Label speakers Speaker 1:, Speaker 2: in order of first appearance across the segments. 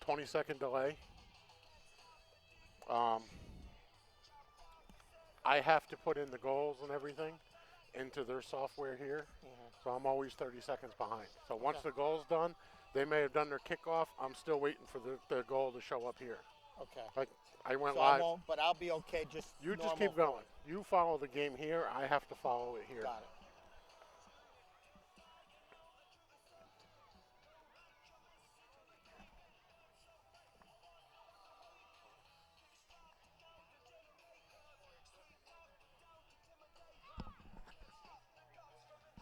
Speaker 1: 20-second delay. Um, I have to put in the goals and everything into their software here,
Speaker 2: Hmm.
Speaker 1: so I'm always 30 seconds behind. So once
Speaker 2: Okay.
Speaker 1: the goal's done, they may have done their kickoff. I'm still waiting for the goal to show up here.
Speaker 2: Okay.
Speaker 1: Like I went
Speaker 2: So I
Speaker 1: live.
Speaker 2: won't, but I'll be okay. Just
Speaker 1: You just
Speaker 2: normal
Speaker 1: keep
Speaker 2: form.
Speaker 1: going. You follow the game here. I have to follow it here.
Speaker 2: Got it.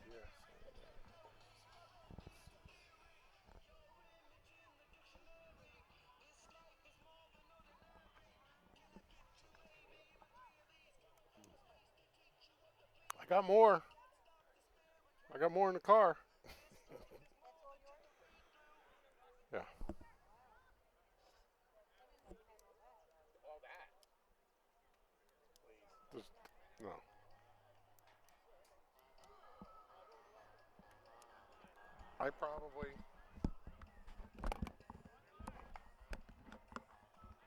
Speaker 1: Yeah. I got more. I got more in the car. Yeah. Just, no. I probably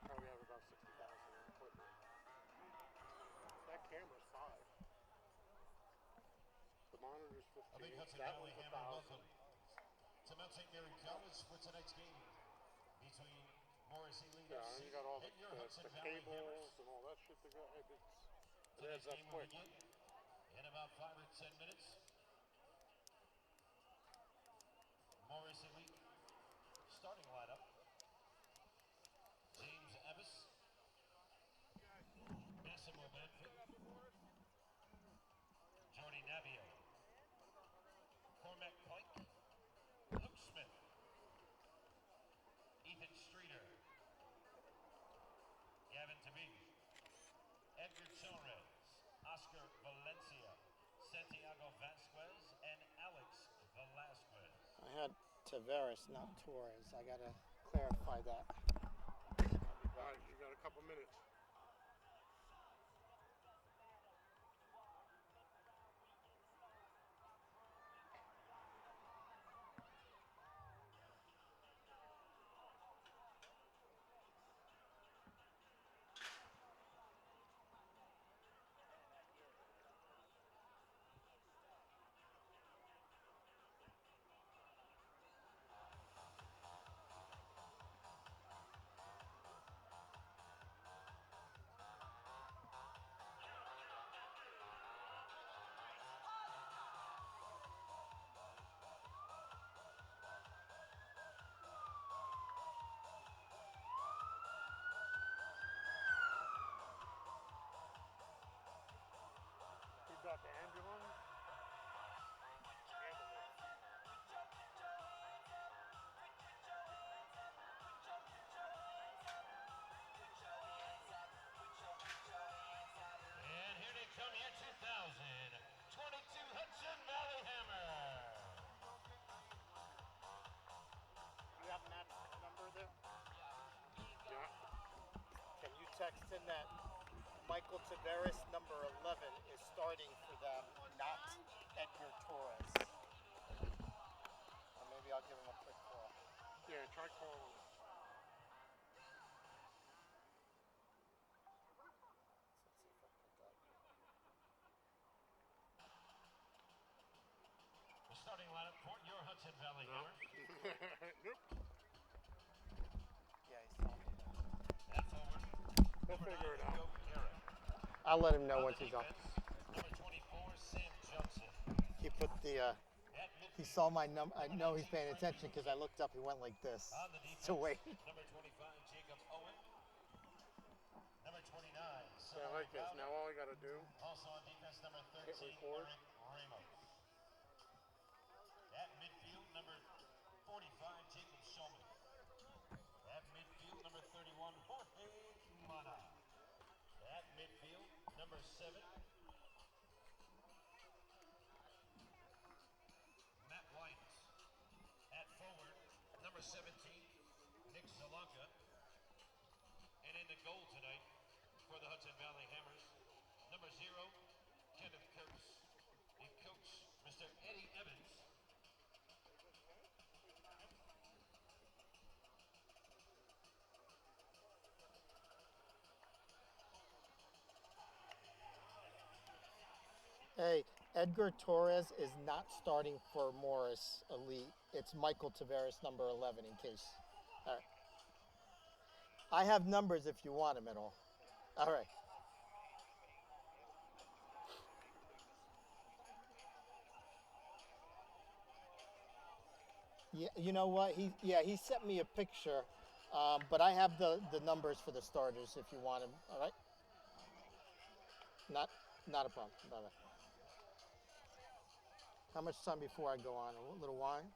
Speaker 1: have about 60,000 in equipment. That camera's five. The monitor's
Speaker 3: A big
Speaker 1: 15.
Speaker 3: Hudson
Speaker 1: That
Speaker 3: Valley
Speaker 1: one's a
Speaker 3: Hammer
Speaker 1: thousand.
Speaker 3: welcome to Mount St. Mary College for tonight's game between Morrissey League
Speaker 1: Yeah, and
Speaker 3: FC
Speaker 1: you got all
Speaker 3: and your Hudson
Speaker 1: the
Speaker 3: Valley Hammers.
Speaker 1: cables and all that shit to go. It adds
Speaker 3: Tonight's
Speaker 1: up
Speaker 3: game will
Speaker 1: quick.
Speaker 3: begin in about 5 or 10 minutes. Morrissey League starting lineup: James Evis, Massimo Manfred, Jordy Navio, Cormac Pike, Luke Smith, Ethan Streeter, Gavin Tabib, Edgar Torres, Oscar Valencia, Santiago Vasquez, and Alex Velasquez.
Speaker 2: I had Tavares, not Torres. I gotta clarify that.
Speaker 1: All right, you got a couple minutes. You got the ambulance.
Speaker 3: And here they come, your 2022 Hudson Valley Hammer.
Speaker 2: You have Matt's number there?
Speaker 1: Yeah.
Speaker 2: Can you text in that Michael Tavares, number 11, is starting for them, not Edgar Torres? Or maybe I'll give him a quick call.
Speaker 1: Yeah, try calling.
Speaker 2: Let's see if I pick up.
Speaker 3: The starting lineup for your Hudson Valley
Speaker 1: No.
Speaker 3: Hammer.
Speaker 1: Nope.
Speaker 2: Yeah, he's telling me.
Speaker 3: At forward,
Speaker 1: He'll
Speaker 3: number 9,
Speaker 1: figure it out.
Speaker 3: Hugo Garrett.
Speaker 2: I'll let him know
Speaker 3: On
Speaker 2: once
Speaker 3: the
Speaker 2: he's on.
Speaker 3: defense, number 24, Sam Johnson.
Speaker 2: He put the,
Speaker 3: At
Speaker 2: he
Speaker 3: midfield,
Speaker 2: saw my number. I
Speaker 3: number
Speaker 2: know he's
Speaker 3: 19,
Speaker 2: paying
Speaker 3: Frank
Speaker 2: attention
Speaker 3: Hughes.
Speaker 2: because I looked up. He went like this
Speaker 3: On the defense,
Speaker 2: to wait.
Speaker 3: number 25, Jacob Owen. Number 29,
Speaker 1: So I like this. Now all I got to do,
Speaker 3: Also on defense, number
Speaker 1: hit
Speaker 3: 13,
Speaker 1: record.
Speaker 3: Eric Ramos. At midfield, number 45, Jacob Shulman. At midfield, number 31, Jorge Mana. At midfield, number 7, Matt White. At forward, number 17, Nick Zalanka. And in the goal tonight for the Hudson Valley Hammers, number 0, Kenneth Kurtz. The coach, Mr. Eddie Evans.
Speaker 2: Hey, Edgar Torres is not starting for Morris Elite. It's Michael Taveras, number 11, in case. All right. I have numbers if you want them at all. All right. Yeah, you know what? He sent me a picture, but I have the numbers for the starters if you want them. All right. Not not a problem. Bye bye. How much time before I go on? A little wine?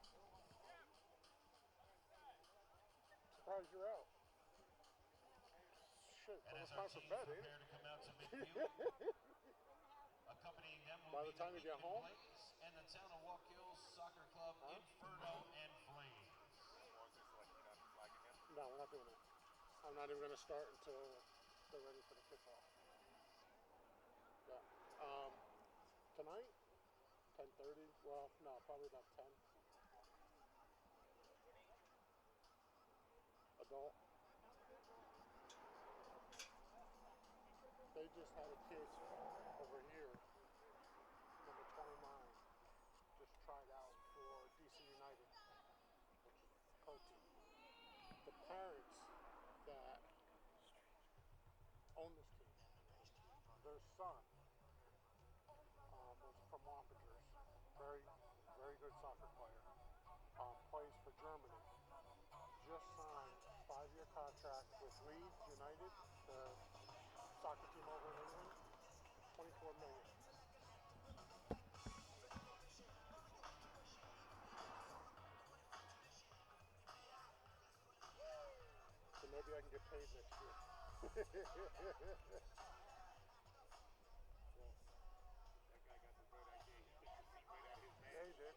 Speaker 1: Surprised you're out. Shit,
Speaker 3: And as
Speaker 1: almost
Speaker 3: our
Speaker 1: time for
Speaker 3: teams
Speaker 1: bed, ain't
Speaker 3: prepare
Speaker 1: it?
Speaker 3: to come out to midfield, accompanying them will
Speaker 1: By
Speaker 3: be
Speaker 1: the
Speaker 3: the
Speaker 1: time you get
Speaker 3: Beacon
Speaker 1: home,
Speaker 3: Blaze and the Town of Walk Hills Soccer Club
Speaker 1: huh?
Speaker 3: Inferno and Flames.
Speaker 1: No, we're not doing that. I'm not even gonna start until they're ready for the kickoff. Yeah. Tonight, 10:30. Well, no, probably about 10. Adult. They just had a kid over here, number 29, just tried out for DC United, which is co-team. The parents that own this team, their son was from Wampagers, very, very good soccer player. Plays for Germany. Just signed 5-year contract with Leeds United, the soccer team over in England. 24 million. So maybe I can get paid next year. Yeah. Yeah, he did.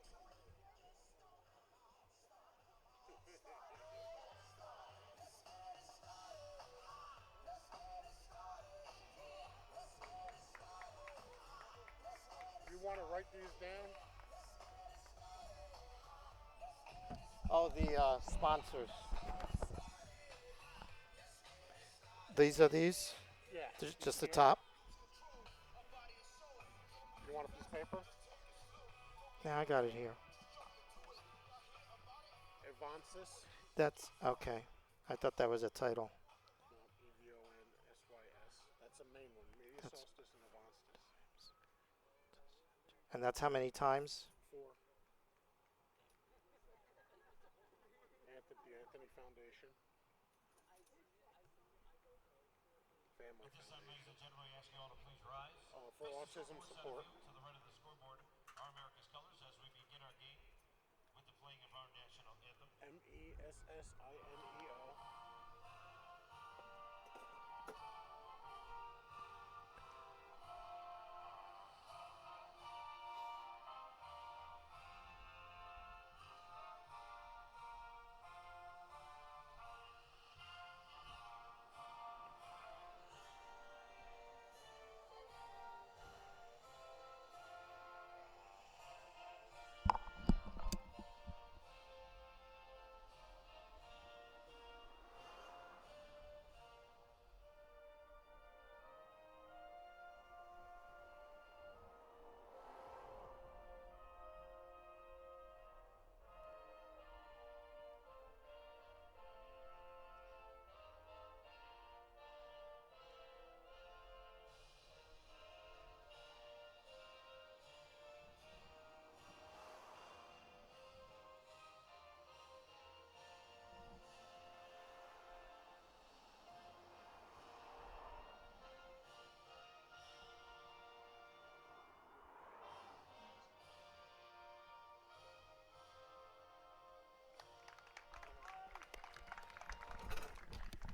Speaker 1: You want to write these down?
Speaker 2: Oh, the sponsors. These are these?
Speaker 1: Yeah.
Speaker 2: Just the
Speaker 1: Yeah.
Speaker 2: top?
Speaker 1: You want a piece of paper?
Speaker 2: Yeah, I got it here.
Speaker 1: Evansis.
Speaker 2: That's okay. I thought that was a title.
Speaker 1: No, Evonsys. That's the main one. Media
Speaker 2: That's
Speaker 1: Solstice and Evansis.
Speaker 2: and that's how many times?
Speaker 1: 4. The Anthony Foundation. Family
Speaker 3: At this time, ladies
Speaker 1: Foundation.
Speaker 3: and gentlemen, we ask you all to please rise.
Speaker 1: For
Speaker 3: Face the
Speaker 1: autism
Speaker 3: scoreboard center
Speaker 1: support.
Speaker 3: field to the right of the scoreboard are America's colors as we begin our game with the playing of our national anthem.
Speaker 1: MESSINEO.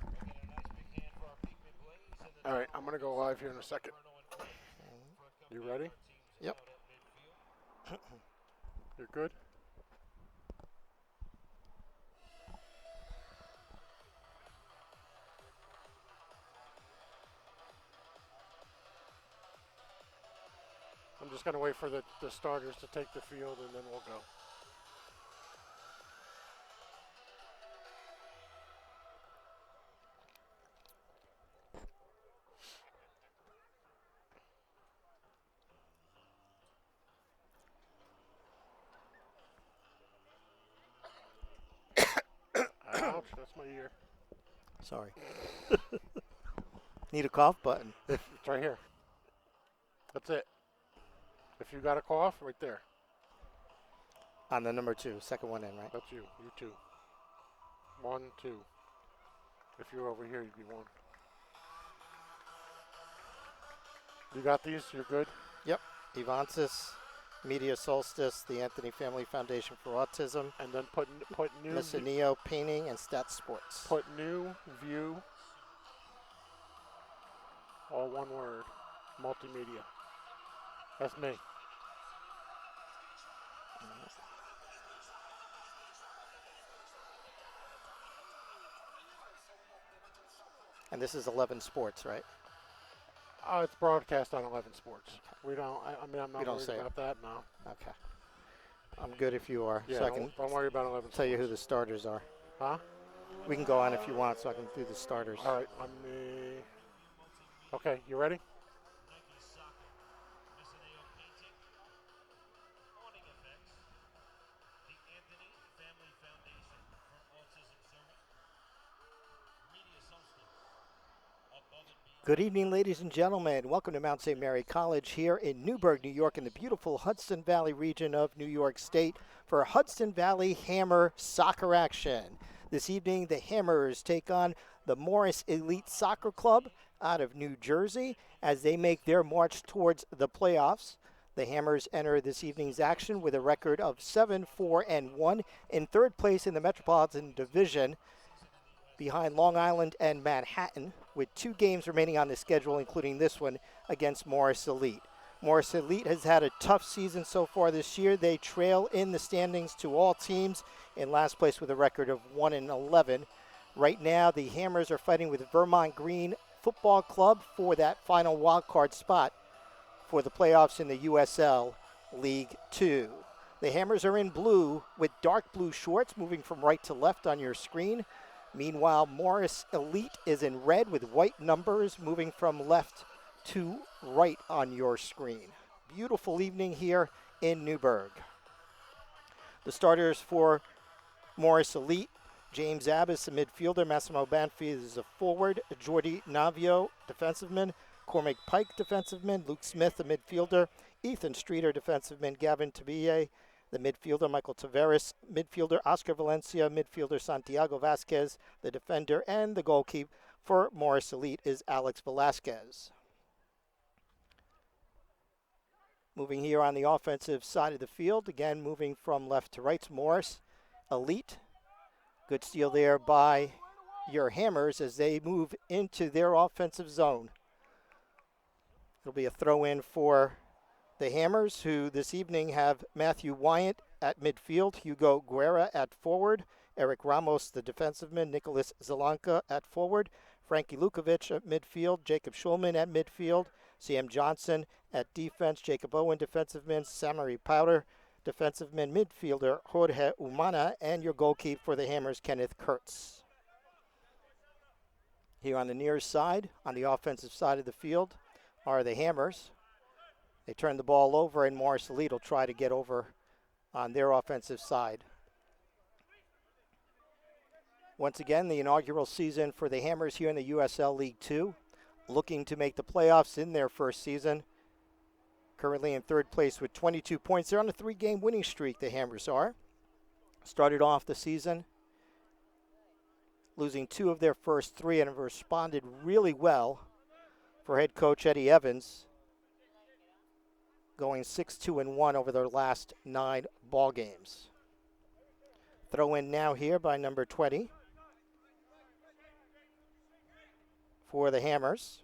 Speaker 3: Again, a nice big hand for our Beacon Blaze and the
Speaker 1: All right,
Speaker 3: Town
Speaker 1: I'm
Speaker 3: of
Speaker 1: going to
Speaker 3: Walk
Speaker 1: go
Speaker 3: Hills
Speaker 1: live here in a
Speaker 3: Soccer
Speaker 1: second.
Speaker 3: Club Inferno and Flames for
Speaker 1: You
Speaker 3: accompanying
Speaker 1: ready?
Speaker 3: our teams
Speaker 2: Yep.
Speaker 3: out at midfield.
Speaker 1: You're good? I'm just going to wait for the starters to take the field and then we'll go. That's my ear.
Speaker 2: Sorry. Need a cough button.
Speaker 1: It's right here. That's it. If you got a cough, right there.
Speaker 2: On the number 2, second one in, right?
Speaker 1: That's you. You 2. 1, 2. If you're over here, you'd be 1. You got these? You're good?
Speaker 2: Yep. Evansis, Media Solstice, the Anthony Family Foundation for Autism,
Speaker 1: And then put new
Speaker 2: Missaneo Painting, and Stat Sports.
Speaker 1: put new view. All one word. Multimedia. That's me.
Speaker 2: And this is 11 Sports, right?
Speaker 1: It's broadcast on 11 Sports. We don't. I mean, I'm not
Speaker 2: We don't
Speaker 1: worried
Speaker 2: say
Speaker 1: about that. No.
Speaker 2: Okay. I'm good if you are.
Speaker 1: Yeah.
Speaker 2: So I can
Speaker 1: Don't worry about 11.
Speaker 2: tell you who
Speaker 1: Sports.
Speaker 2: the starters are.
Speaker 1: Huh?
Speaker 2: We can go on if you want, so I can do the starters.
Speaker 1: All right. Let me. Okay. You ready?
Speaker 3: Nike Soccer, Missaneo Painting, Awning Effects, the Anthony Family Foundation for Autism Service, Media Solstice, Above and Beyond.
Speaker 2: Good evening, ladies and gentlemen. Welcome to Mount St. Mary College here in Newburgh, New York, in the beautiful Hudson Valley region of New York State for Hudson Valley Hammer soccer action. This evening, the Hammers take on the Morris Elite Soccer Club out of New Jersey as they make their march towards the playoffs. The Hammers enter this evening's action with a record of 7-4-1 in third place in the Metropolitan Division, behind Long Island and Manhattan, with 2 games remaining on the schedule, including this one against Morris Elite. Morris Elite has had a tough season so far this year. They trail in the standings to all teams in last place with a record of 1-11. Right now, the Hammers are fighting with Vermont Green Football Club for that final wild card spot for the playoffs in the USL League 2. The Hammers are in blue with dark blue shorts, moving from right to left on your screen. Meanwhile, Morris Elite is in red with white numbers, moving from left to right on your screen. Beautiful evening here in Newburgh. The starters for Morris Elite: James Abbas, a midfielder; Massimo Banfi is a forward; Jordi Navio, defensive man; Cormac Pike, defensive man; Luke Smith, a midfielder; Ethan Streeter, defensive man; Gavin Tabille, the midfielder; Michael Tavares, midfielder; Oscar Valencia, midfielder; Santiago Vasquez, the defender; and the goalkeeper for Morris Elite is Alex Velasquez. Moving here on the offensive side of the field, again moving from left to right, Morris Elite. Good steal there by your Hammers as they move into their offensive zone. It'll be a throw in for the Hammers, who this evening have Matthew Wyant at midfield, Hugo Guerra at forward, Eric Ramos, the defensive man; Nicholas Zelanka at forward, Frankie Lukovic at midfield, Jacob Schulman at midfield, Sam Johnson at defense, Jacob Owen, defensive man; Samari Powder, defensive man; midfielder Jorge Umana, and your goalkeeper for the Hammers, Kenneth Kurtz. Here on the near side, on the offensive side of the field, are the Hammers. They turn the ball over, and Morris Elite will try to get over on their offensive side. Once again, the inaugural season for the Hammers here in the USL League 2, looking to make the playoffs in their first season. Currently in third place with 22 points. They're on a 3-game winning streak, the Hammers are. Started off the season losing 2 of their first 3 and have responded really well for head coach Eddie Evans, going 6-2-1 over their last 9 ball games. Throw in now here by number 20 for the Hammers.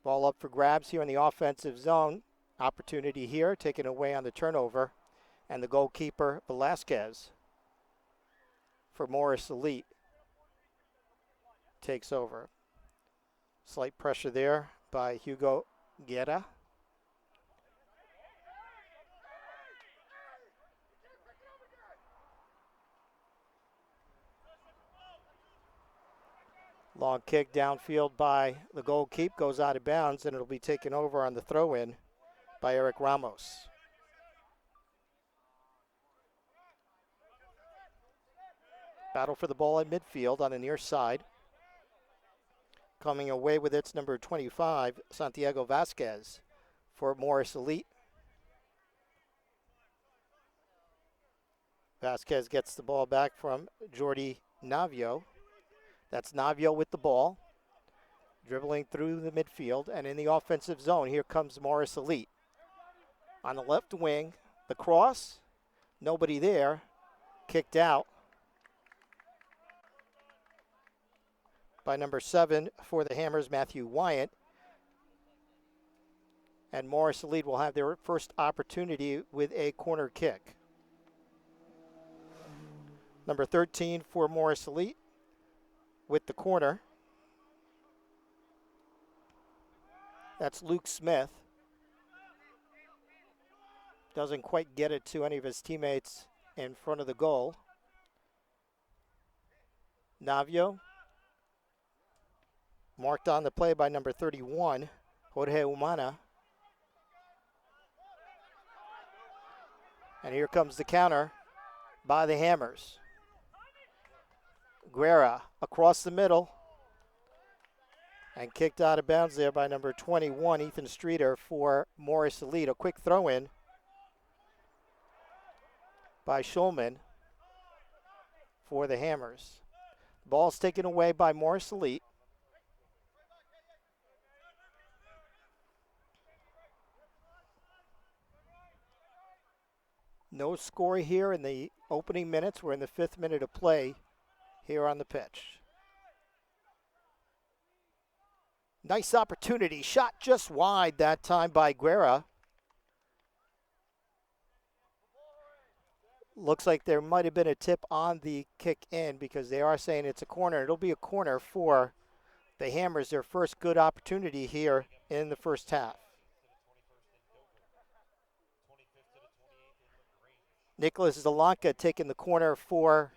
Speaker 2: Ball up for grabs here in the offensive zone. Opportunity here, taken away on the turnover. And the goalkeeper, Velasquez, for Morris Elite, takes over. Slight pressure there by Hugo Guerra. Long kick downfield by the goalkeeper, goes out of bounds, and it'll be taken over on the throw-in by Eric Ramos. Battle for the ball at midfield on the near side. Coming away with its number 25, Santiago Vasquez for Morris Elite. Vasquez gets the ball back from Jordi Navio. That's Navio with the ball, dribbling through the midfield, and in the offensive zone, here comes Morris Elite. On the left wing, the cross, nobody there, kicked out by number 7 for the Hammers, Matthew Wyatt. And Morris Elite will have their first opportunity with a corner kick. Number 13 for Morris Elite with the corner. That's Luke Smith. Doesn't quite get it to any of his teammates in front of the goal. Navio, marked on the play by number 31, Jorge Umana. And here comes the counter by the Hammers. Guerra across the middle and kicked out of bounds there by number 21, Ethan Streeter for Morris Elite. A quick throw in by Schulman for the Hammers. The ball's taken away by Morris Elite. No score here in the opening minutes. We're in the 5th minute of play here on the pitch. Nice opportunity. Shot just wide that time by Guerra. Looks like there might have been a tip on the kick in because they are saying it's a corner. It'll be a corner for the Hammers, their first good opportunity here in the first half. Nicholas Zalanka taking the corner for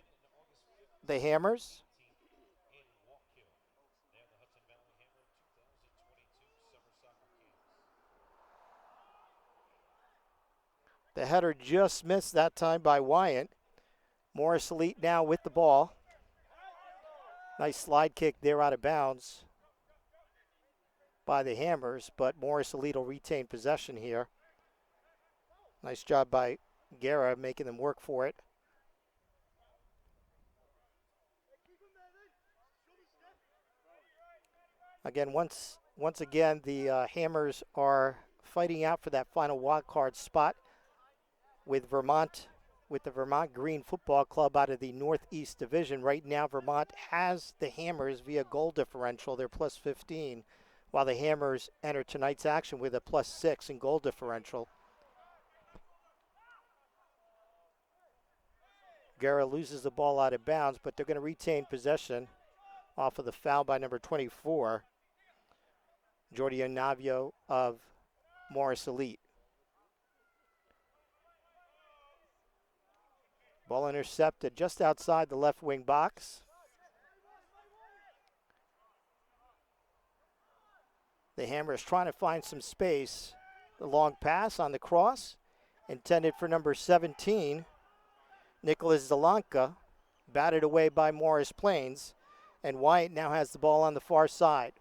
Speaker 2: the Hammers. The header just missed that time by Wyatt. Morris Elite now with the ball. Nice slide kick there out of bounds by the Hammers, but Morris Elite will retain possession here. Nice job by Guerra making them work for it. Again, once again, the Hammers are fighting out for that final wild card spot with the Vermont Green Football Club out of the Northeast Division. Right now, Vermont has the Hammers via goal differential. They're plus 15, while the Hammers enter tonight's action with a plus 6 in goal differential. Guerra loses the ball out of bounds, but they're going to retain possession off of the foul by number 24, Jordi Navio of Morris Elite. Ball intercepted just outside the left wing box. The Hammers trying to find some space. The long pass on the cross, intended for number 17, Nicholas Zalanka, batted away by Morris Plains, and Wyatt now has the ball on the far side.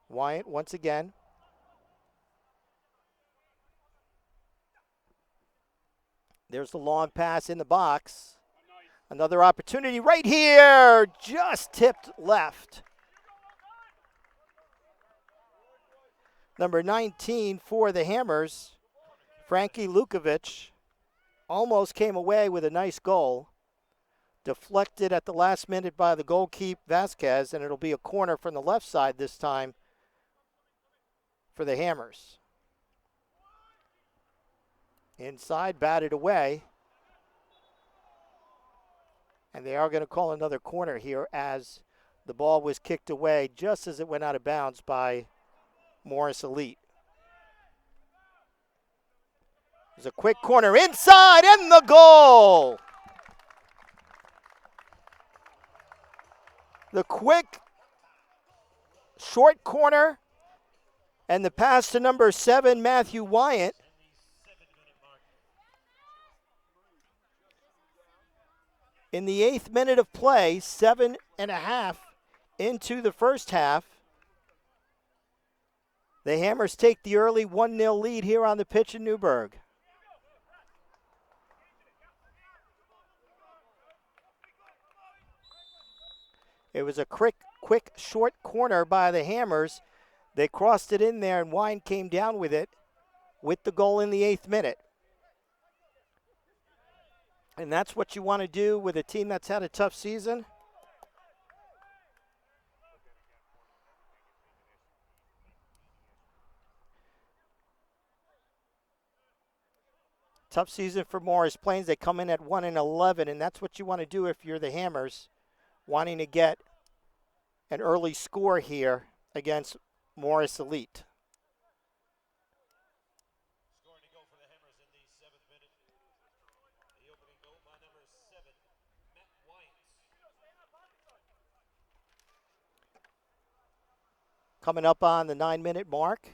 Speaker 2: Wyatt once again. There's the long pass in the box. Another opportunity right here, just tipped left. Number 19 for the Hammers, Frankie Lukovic, almost came away with a nice goal. Deflected at the last minute by the goalkeeper Vasquez, and it'll be a corner from the left side this time for the Hammers. Inside, batted away. And they are going to call another corner here as the ball was kicked away just as it went out of bounds by Morris Elite. There's a quick corner inside and the goal! The quick short corner and the pass to number 7, Matthew Wyatt. In the 8th minute of play, 7.5 into the first half, the Hammers take the early 1-0 lead here on the pitch in Newburgh. It was a quick, short corner by the Hammers. They crossed it in there, and Wine came down with it with the goal in the 8th minute. And that's what you want to do with a team that's had a tough season. Tough season for Morris Plains. They come in at 1-11, and that's what you want to do if you're the Hammers, wanting to get an early score here against Morris Elite.
Speaker 3: Scoring a goal for the Hammers in the 7th minute. The opening goal by number 7, Matt White.
Speaker 2: Coming up on the 9-minute mark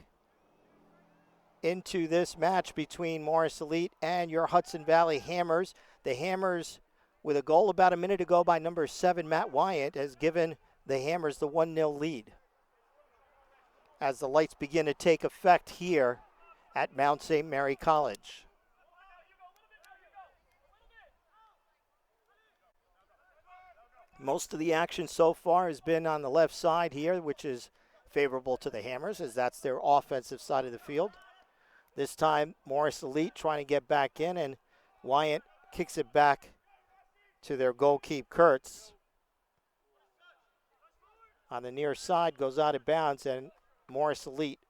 Speaker 2: into this match between Morris Elite and your Hudson Valley Hammers. The Hammers, with a goal about a minute ago by number 7, Matt Wyant, has given the Hammers the 1-0 lead. As the lights begin to take effect here at Mount St. Mary College. Most of the action so far has been on the left side here, which is favorable to the Hammers, as that's their offensive side of the field. This time, Morris Elite trying to get back in, and Wyant kicks it back to their goalkeeper, Kurtz. On the near side, goes out of bounds, and Morris Elite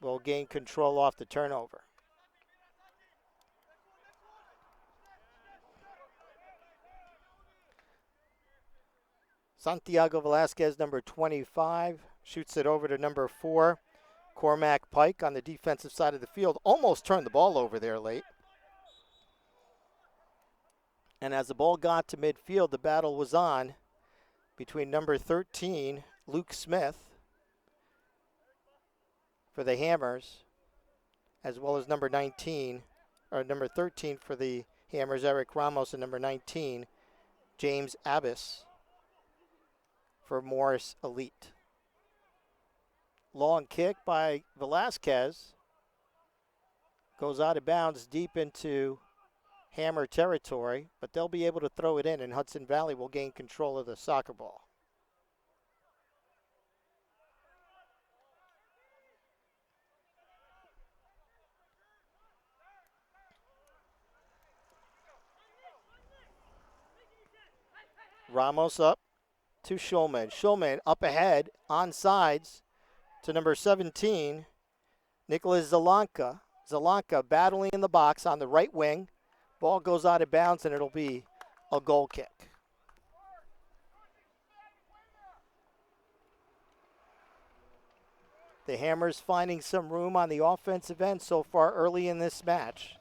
Speaker 2: will gain control off the turnover. Santiago Velasquez, number 25, shoots it over to number 4, Cormac Pike on the defensive side of the field. Almost turned the ball over there late. And as the ball got to midfield, the battle was on between number 13, Luke Smith, for the Hammers, as well as number 19, or number 13 for the Hammers, Eric Ramos, and number 19, James Abbas, for Morris Elite. Long kick by Velasquez. Goes out of bounds deep into Hammer territory, but they'll be able to throw it in, and Hudson Valley will gain control of the soccer ball. Ramos up to Schulman. Schulman up ahead, on sides, to number 17, Nicholas Zelanka. Zelanka battling in the box on the right wing. Ball goes out of bounds, and it'll be a goal kick. The Hammers finding some room on the offensive end so far early in this match.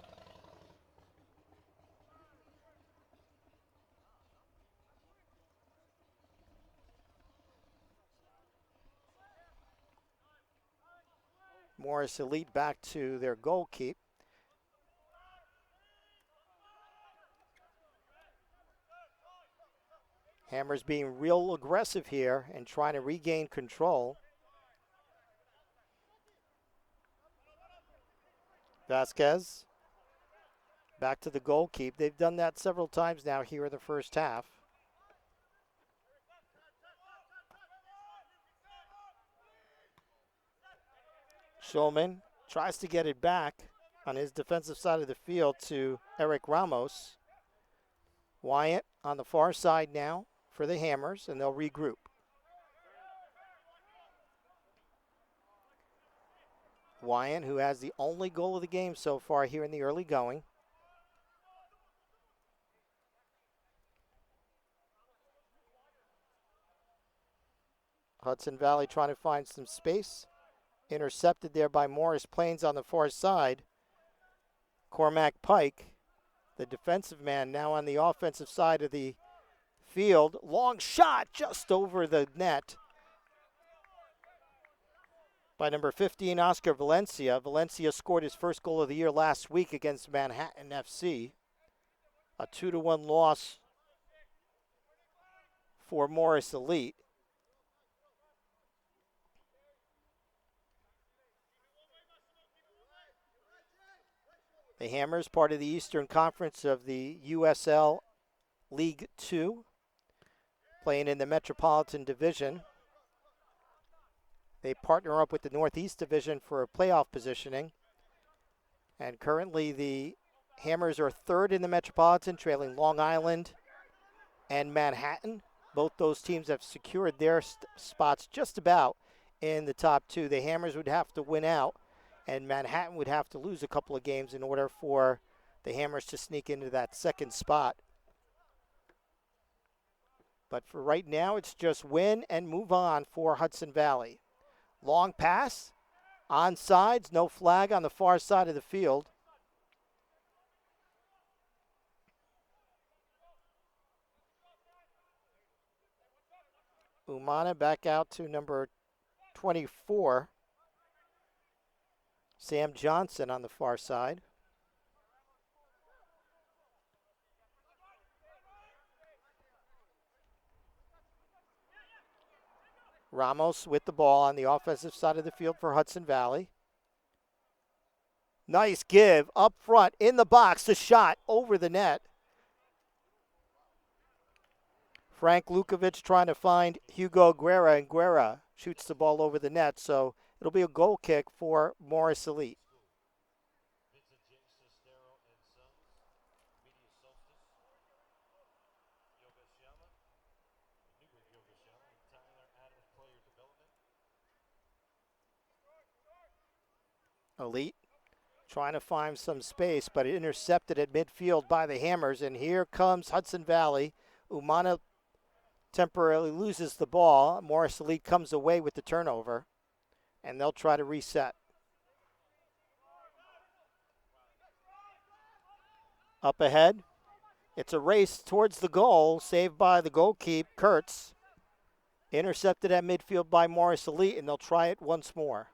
Speaker 2: Morris Elite back to their goalkeeper. Hammers being real aggressive here and trying to regain control. Vasquez back to the goalkeeper. They've done that several times now here in the first half. Schulman tries to get it back on his defensive side of the field to Eric Ramos. Wyant on the far side now for the Hammers, and they'll regroup. Wyant, who has the only goal of the game so far here in the early going. Hudson Valley trying to find some space. Intercepted there by Morris Plains on the far side. Cormac Pike, the defensive man, now on the offensive side of the field. Long shot just over the net by number 15, Oscar Valencia. Valencia scored his first goal of the year last week against Manhattan FC. A 2-1 loss for Morris Elite. The Hammers, part of the Eastern Conference of the USL League 2, playing in the Metropolitan Division. They partner up with the Northeast Division for playoff positioning. And currently the Hammers are third in the Metropolitan, trailing Long Island and Manhattan. Both those teams have secured their spots just about in the top two. The Hammers would have to win out, and Manhattan would have to lose a couple of games in order for the Hammers to sneak into that second spot. But for right now, it's just win and move on for Hudson Valley. Long pass, onsides, no flag on the far side of the field. Umana back out to number 24. Sam Johnson on the far side. Ramos with the ball on the offensive side of the field for Hudson Valley. Nice give up front in the box. The shot over the net. Frank Lukovic trying to find Hugo Guerra, and Guerra shoots the ball over the net, so it'll be a goal kick for Morris Elite. Elite trying to find some space, but intercepted at midfield by the Hammers, and here comes Hudson Valley. Umana temporarily loses the ball. Morris Elite comes away with the turnover, and they'll try to reset. Up ahead, it's a race towards the goal, saved by the goalkeeper, Kurtz. Intercepted at midfield by Morris Elite, and they'll try it once more.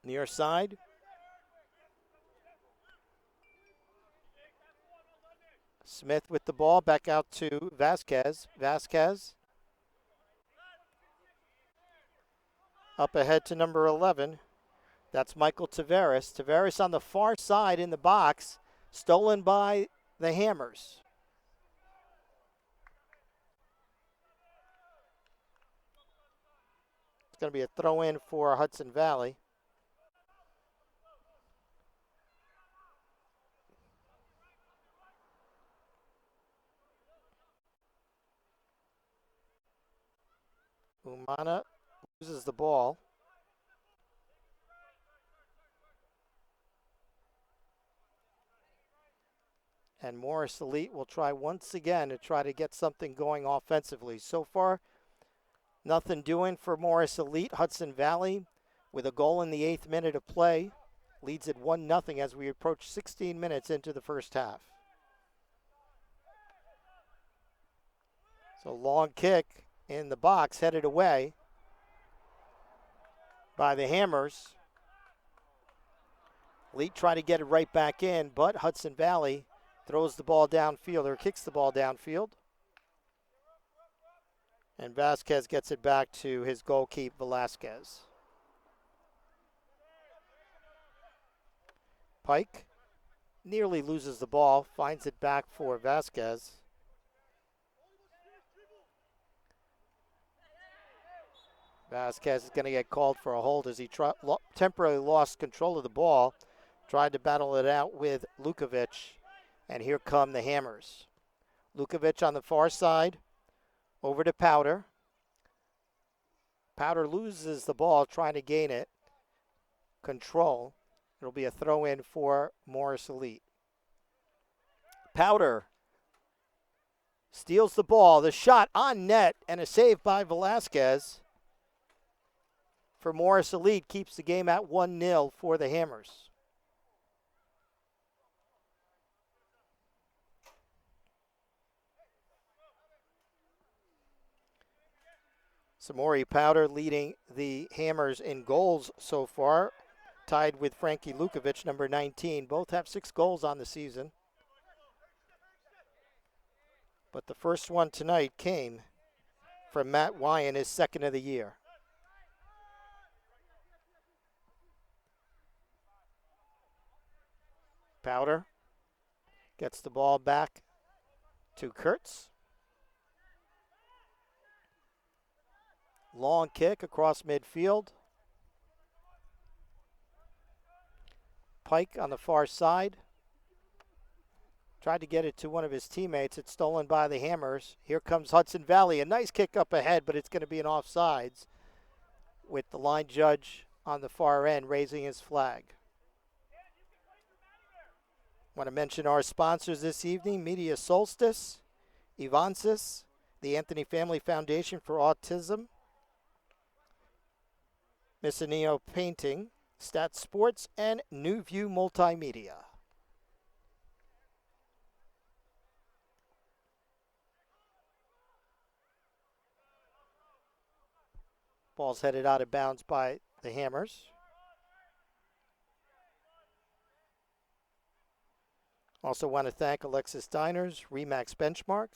Speaker 2: Near side. Smith with the ball, back out to Vasquez. Vasquez. Up ahead to number 11. That's Michael Tavares. Tavares on the far side in the box, stolen by the Hammers. It's going to be a throw-in for Hudson Valley. Umana loses the ball. And Morris Elite will try once again to try to get something going offensively. So far, nothing doing for Morris Elite. Hudson Valley with a goal in the 8th minute of play leads at 1-0 as we approach 16 minutes into the first half. So long kick in the box, headed away by the Hammers. Elite try to get it right back in, but Hudson Valley throws the ball downfield, or kicks the ball downfield. And Vasquez gets it back to his goalkeeper, Velasquez. Pike nearly loses the ball, finds it back for Vasquez. Vasquez is going to get called for a hold as he temporarily lost control of the ball, tried to battle it out with Lukovic, and here come the Hammers. Lukovic on the far side, over to Powder. Powder loses the ball, trying to gain it. Control. It'll be a throw-in for Morris Elite. Powder steals the ball. The shot on net and a save by Velasquez for Morris Elite keeps the game at 1-0 for the Hammers. Samori Powder leading the Hammers in goals so far, tied with Frankie Lukovic, number 19. Both have 6 goals on the season. But the first one tonight came from Matt Wyan, his second of the year. Powder gets the ball back to Kurtz. Long kick across midfield. Pike on the far side. Tried to get it to one of his teammates. It's stolen by the Hammers. Here comes Hudson Valley. A nice kick up ahead, but it's going to be an offsides with the line judge on the far end raising his flag. Want to mention our sponsors this evening: Media Solstice, Evansis, the Anthony Family Foundation for Autism, Missineo Painting, Stat Sports, and New View Multimedia. Ball's headed out of bounds by the Hammers. Also want to thank Alexis Diners, Remax Benchmark,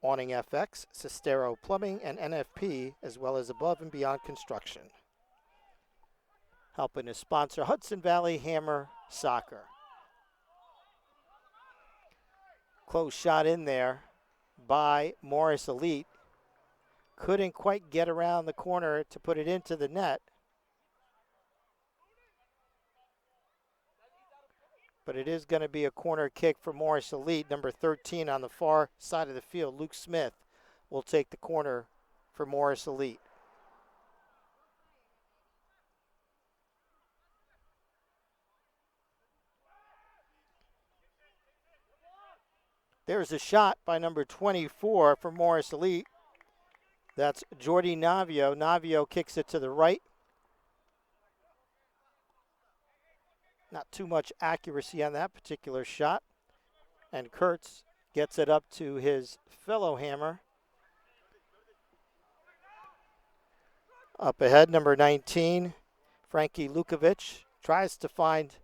Speaker 2: Awning FX, Sistero Plumbing, and NFP, as well as Above and Beyond Construction, helping to sponsor Hudson Valley Hammer Soccer. Close shot in there by Morris Elite. Couldn't quite get around the corner to put it into the net. But it is going to be a corner kick for Morris Elite. Number 13 on the far side of the field, Luke Smith, will take the corner for Morris Elite. There's a shot by number 24 for Morris Elite. That's Jordy Navio. Navio kicks it to the right. Not too much accuracy on that particular shot. And Kurtz gets it up to his fellow Hammer. Up ahead, number 19, Frankie Lukovic tries to find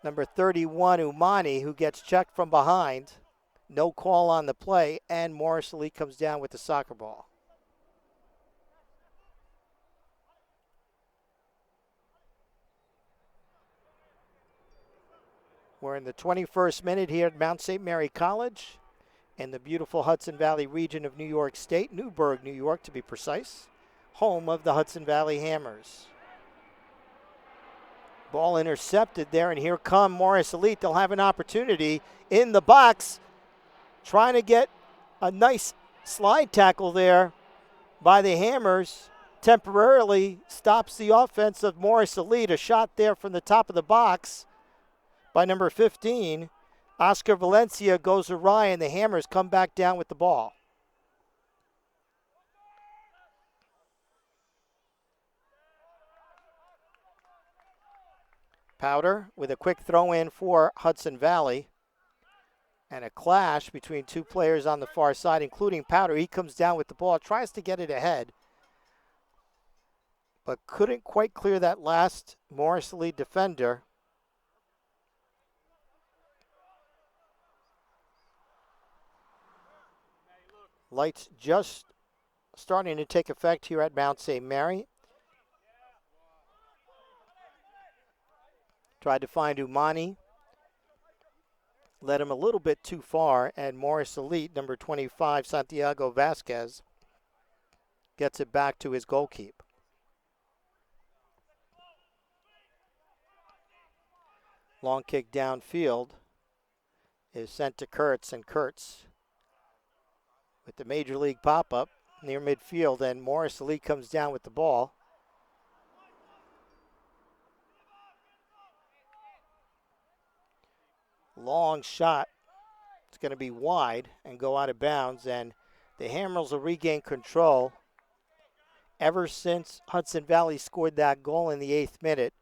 Speaker 2: number 31, Umani, who gets checked from behind. No call on the play, and Morris Elite comes down with the soccer ball. We're in the 21st minute here at Mount St. Mary College in the beautiful Hudson Valley region of New York State, Newburgh, New York to be precise, home of the Hudson Valley Hammers. Ball intercepted there, and here come Morris Elite. They'll have an opportunity in the box, trying to get a nice slide tackle there by the Hammers. Temporarily stops the offense of Morris Elite. A shot there from the top of the box by number 15. Oscar Valencia goes awry, and the Hammers come back down with the ball. Powder with a quick throw in for Hudson Valley. And a clash between two players on the far side, including Powder. He comes down with the ball, tries to get it ahead, but couldn't quite clear that last Morris Elite defender. Lights just starting to take effect here at Mount St. Mary. Tried to find Umani. Led him a little bit too far, and Morris Elite, number 25, Santiago Vasquez, gets it back to his goalkeep. Long kick downfield is sent to Kurtz, and Kurtz with the Major League pop-up near midfield, and Morris Elite comes down with the ball. Long shot. It's going to be wide and go out of bounds, and the Hammers will regain control. Ever since Hudson Valley scored that goal in the 8th minute,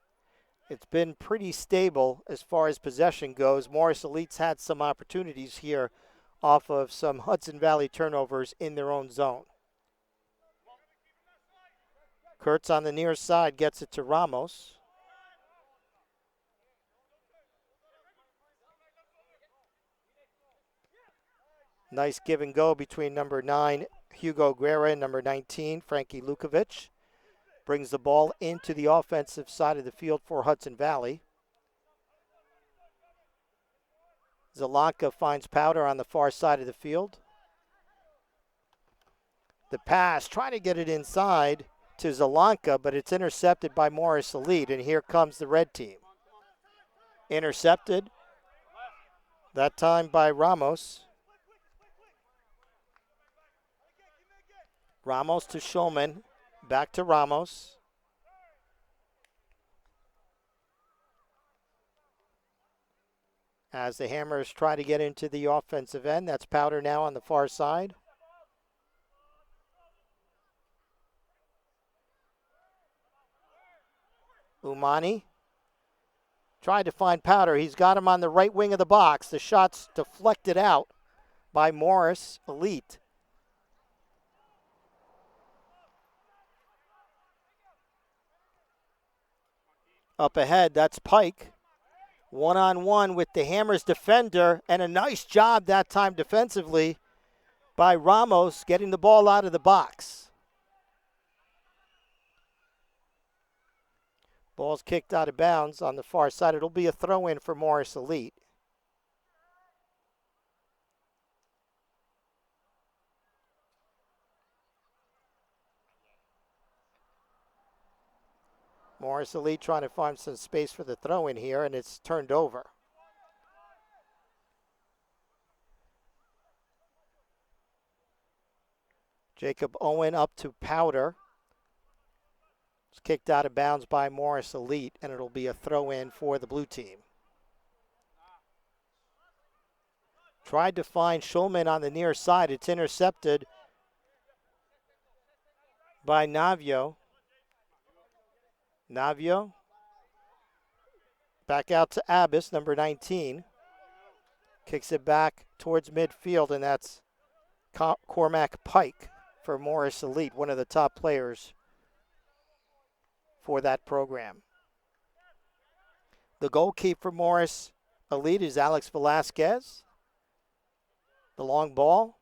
Speaker 2: it's been pretty stable as far as possession goes. Morris Elite's had some opportunities here off of some Hudson Valley turnovers in their own zone. Kurtz on the near side gets it to Ramos. Nice give and go between number 9, Hugo Guerra, and number 19, Frankie Lukovic. Brings the ball into the offensive side of the field for Hudson Valley. Zelanka finds Powder on the far side of the field. The pass, trying to get it inside to Zelanka, but it's intercepted by Morris Elite, and here comes the red team. Intercepted, that time by Ramos. Ramos to Schulman, back to Ramos. As the Hammers try to get into the offensive end, that's Powder now on the far side. Umani tried to find Powder. He's got him on the right wing of the box. The shot's deflected out by Morris Elite. Up ahead, that's Pike. One-on-one with the Hammers defender, and a nice job that time defensively by Ramos getting the ball out of the box. Ball's kicked out of bounds on the far side. It'll be a throw-in for Morris Elite. Morris Elite trying to find some space for the throw-in here, and it's turned over. Jacob Owen up to Powder. It's kicked out of bounds by Morris Elite, and it'll be a throw-in for the blue team. Tried to find Schulman on the near side. It's intercepted by Navio. Navio back out to Abbas, number 19. Kicks it back towards midfield, and that's Cormac Pike for Morris Elite, one of the top players for that program. The goalkeeper for Morris Elite is Alex Velasquez. The long ball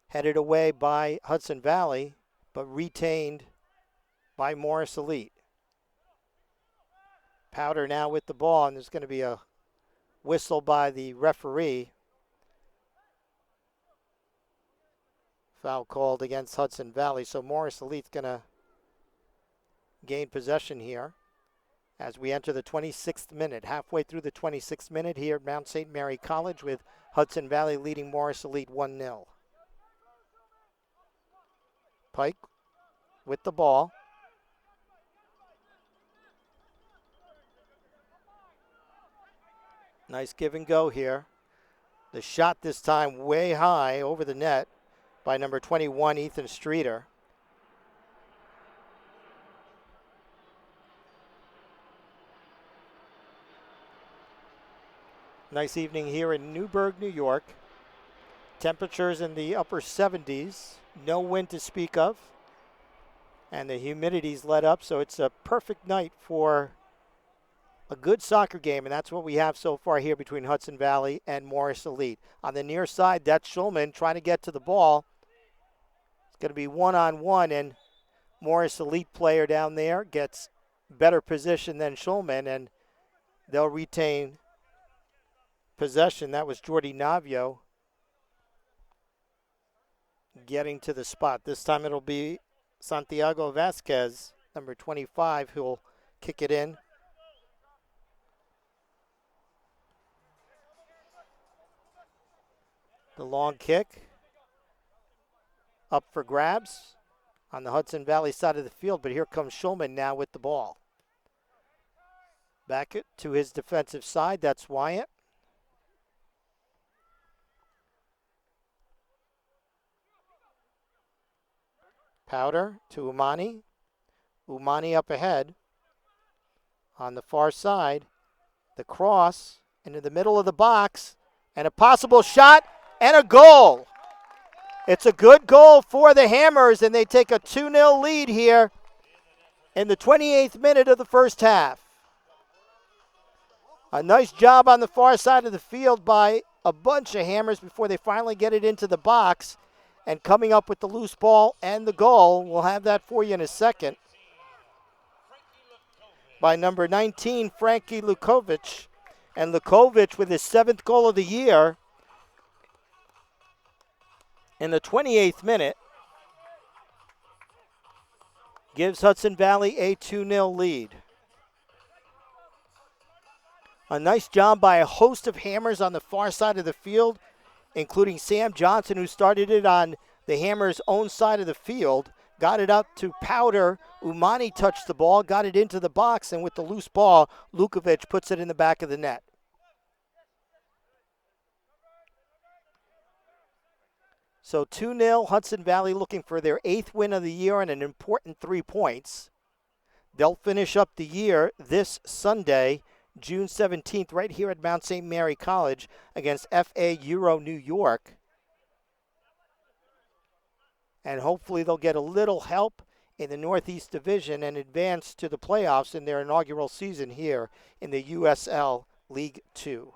Speaker 2: headed away by Hudson Valley, but retained by Morris Elite. Powder now with the ball, and there's going to be a whistle by the referee. Foul called against Hudson Valley, so Morris Elite's going to gain possession here as we enter the 26th minute. Halfway through the 26th minute here at Mount St. Mary College, with Hudson Valley leading Morris Elite 1-0. Pike with the ball. Nice give and go here. The shot this time way high over the net by number 21, Ethan Streeter. Nice evening here in Newburgh, New York. Temperatures in the upper 70s. No wind to speak of. And the humidity's let up, so it's a perfect night for a good soccer game, and that's what we have so far here between Hudson Valley and Morris Elite. On the near side, that's Schulman trying to get to the ball. It's going to be one-on-one, and Morris Elite player down there gets better position than Schulman, and they'll retain possession. That was Jordi Navio getting to the spot. This time it'll be Santiago Vasquez, number 25, who'll kick it in. The long kick up for grabs on the Hudson Valley side of the field, but here comes Schulman now with the ball. Back it to his defensive side, that's Wyatt. Powder to Umani. Umani up ahead. On the far side, the cross into the middle of the box, and a possible shot. And a goal. It's a good goal for the Hammers, and they take a 2-0 lead here in the 28th minute of the first half. A nice job on the far side of the field by a bunch of hammers before they finally get it into the box. And coming up with the loose ball and the goal, we'll have that for you in a second, by number 19, Frankie Lukovic. And Lukovic with his 7th goal of the year in the 28th minute gives Hudson Valley a 2-0 lead. A nice job by a host of hammers on the far side of the field, including Sam Johnson, who started it on the Hammers' own side of the field, got it up to Powder. Umani touched the ball, got it into the box, and with the loose ball, Lukovic puts it in the back of the net. So 2-0, Hudson Valley looking for their 8th win of the year and an important 3 points. They'll finish up the year this Sunday, June 17th, right here at Mount St. Mary College against FA Euro New York. And hopefully they'll get a little help in the Northeast Division and advance to the playoffs in their inaugural season here in the USL League 2.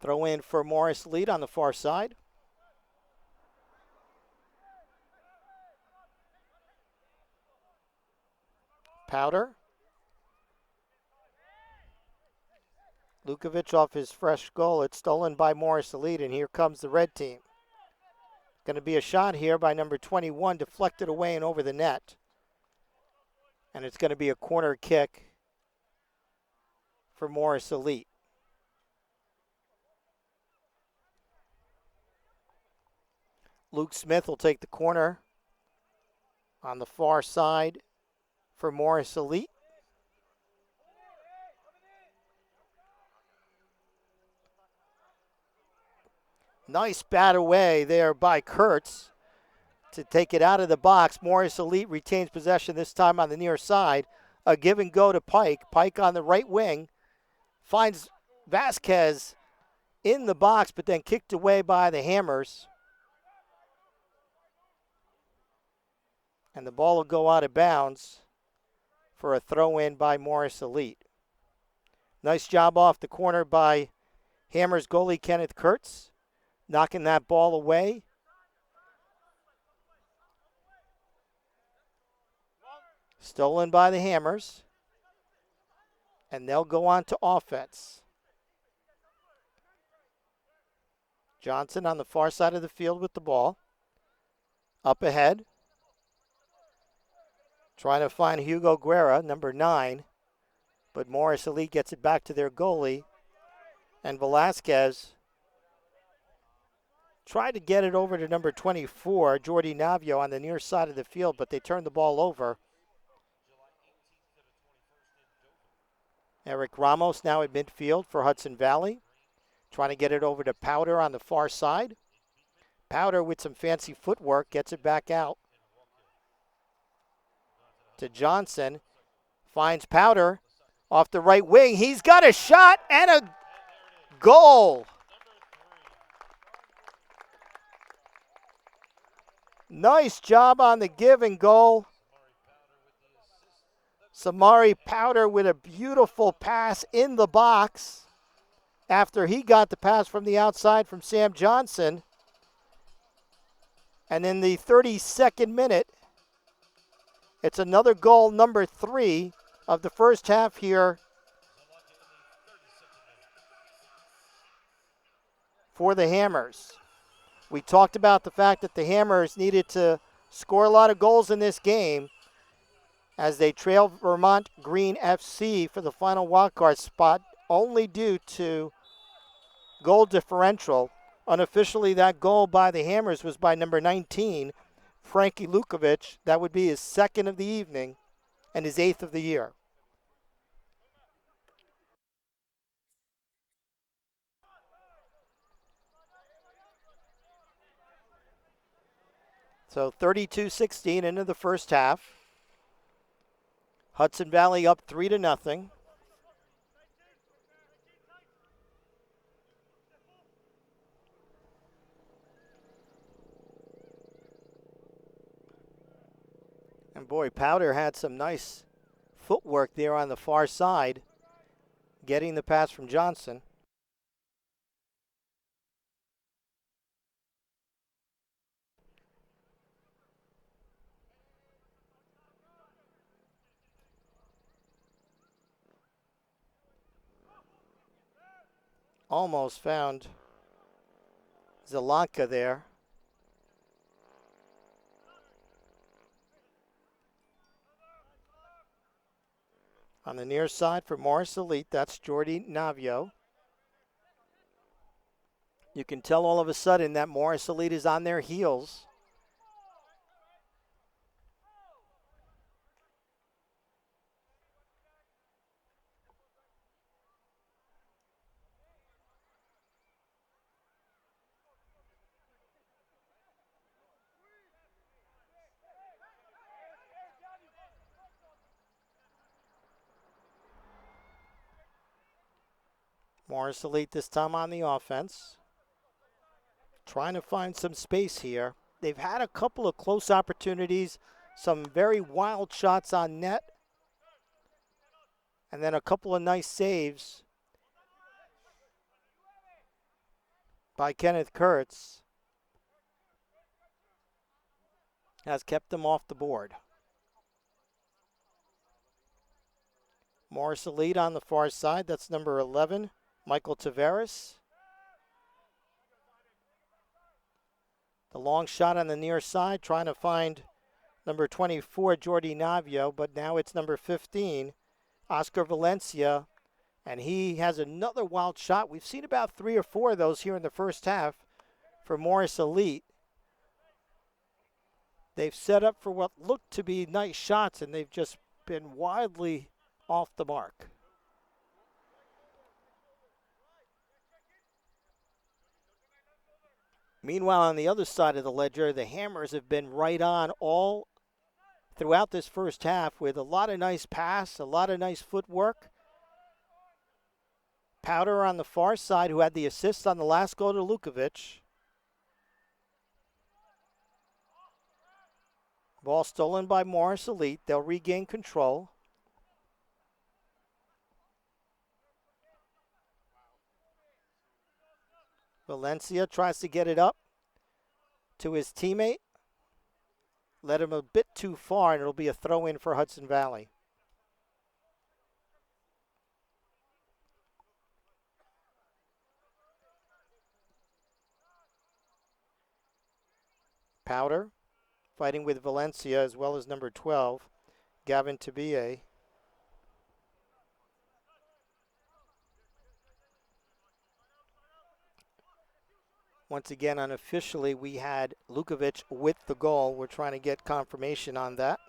Speaker 2: Throw in for Morris Lead on the far side. Powder. Lukovic off his fresh goal. It's stolen by Morris Elite, and here comes the red team. Going to be a shot here by number 21, deflected away and over the net. And it's going to be a corner kick for Morris Elite. Luke Smith will take the corner on the far side for Morris Elite. Nice bat away there by Kurtz to take it out of the box. Morris Elite retains possession this time on the near side. A give and go to Pike. Pike on the right wing finds Vasquez in the box, but then kicked away by the Hammers. And the ball will go out of bounds for a throw-in by Morris Elite. Nice job off the corner by Hammers goalie Kenneth Kurtz, knocking that ball away. Stolen by the Hammers. And they'll go on to offense. Johnson on the far side of the field with the ball. Up ahead. Trying to find Hugo Guerra, number 9. But Morris Elite gets it back to their goalie. And Velasquez tried to get it over to number 24, Jordi Navio, on the near side of the field, but they turned the ball over. Eric Ramos now at midfield for Hudson Valley. Trying to get it over to Powder on the far side. Powder with some fancy footwork gets it back out to Johnson. Finds Powder off the right wing. He's got a shot and a goal. Nice job on the give and goal. Samari Powder with a beautiful pass in the box after he got the pass from the outside from Sam Johnson. And in the 32nd minute, it's another goal, number 3 of the first half here for the Hammers. We talked about the fact that the Hammers needed to score a lot of goals in this game as they trail Vermont Green FC for the final wildcard spot, only due to goal differential. Unofficially, that goal by the Hammers was by number 19, Frankie Lukovic. That would be his 2nd of the evening and his 8th of the year. So 32-16 into the first half. Hudson Valley up 3-0. And boy, Powder had some nice footwork there on the far side, getting the pass from Johnson. Almost found Zelanka there. On the near side for Morris Elite, that's Jordy Navio. You can tell all of a sudden that Morris Elite is on their heels. Morris Elite this time on the offense. Trying to find some space here. They've had a couple of close opportunities, some very wild shots on net, and then a couple of nice saves by Kenneth Kurtz has kept them off the board. Morris Elite on the far side, that's number 11, Michael Tavares. The long shot on the near side, trying to find number 24, Jordy Navio, but now it's number 15, Oscar Valencia, and he has another wild shot. We've seen about 3 or 4 of those here in the first half for Morris Elite. They've set up for what looked to be nice shots, and they've just been wildly off the mark. Meanwhile, on the other side of the ledger, the Hammers have been right on all throughout this first half with a lot of nice pass, a lot of nice footwork. Powder on the far side, who had the assist on the last goal to Lukovic. Ball stolen by Morris Elite. They'll regain control. Valencia tries to get it up to his teammate. Led him a bit too far, and it'll be a throw-in for Hudson Valley. Powder fighting with Valencia as well as number 12, Gavin Tabie. Once again, unofficially, we had Lukovic with the goal. We're trying to get confirmation on that.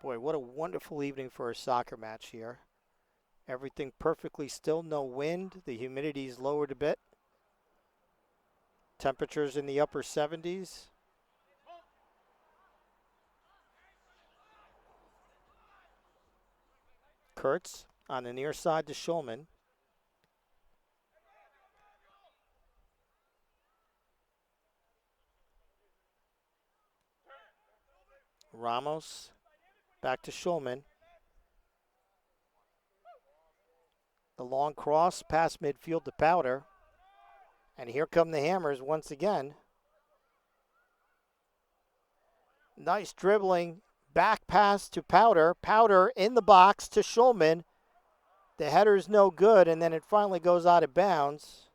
Speaker 2: Boy, what a wonderful evening for a soccer match here. Everything perfectly still, no wind. The humidity's lowered a bit. Temperatures in the upper 70s. Kurtz on the near side to Schulman. Ramos back to Schulman. The long cross past midfield to Powder. And here come the Hammers once again. Nice dribbling. Back pass to Powder. Powder in the box to Schulman. The header's no good, and then it finally goes out of bounds.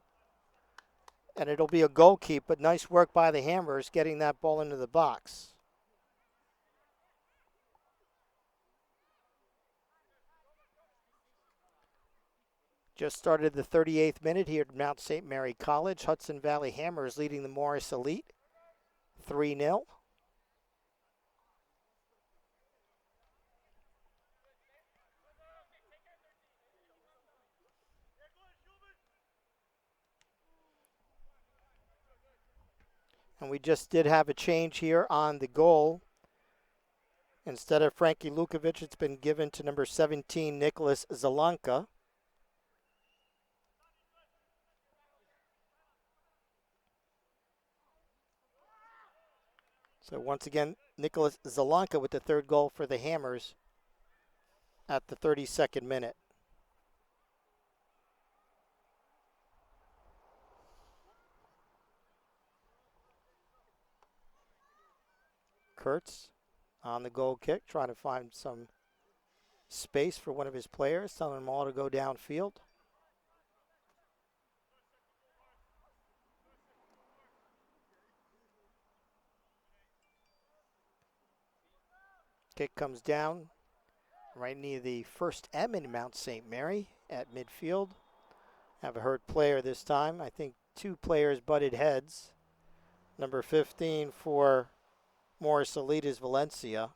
Speaker 2: And it'll be a goal keep, but nice work by the Hammers getting that ball into the box. Just started the 38th minute here at Mount St. Mary College. Hudson Valley Hammers leading the Morris Elite 3-0. And we just did have a change here on the goal. Instead of Frankie Lukovic, it's been given to number 17, Nicholas Zelanka. So once again, Nicholas Zelanka with the third goal for the Hammers at the 32nd minute. Kurtz on the goal kick, trying to find some space for one of his players, telling them all to go downfield. Kick comes down right near the first M in Mount St. Mary at midfield. Have a hurt player this time. I think two players butted heads. Number 15 for Morris Elite is Valencia.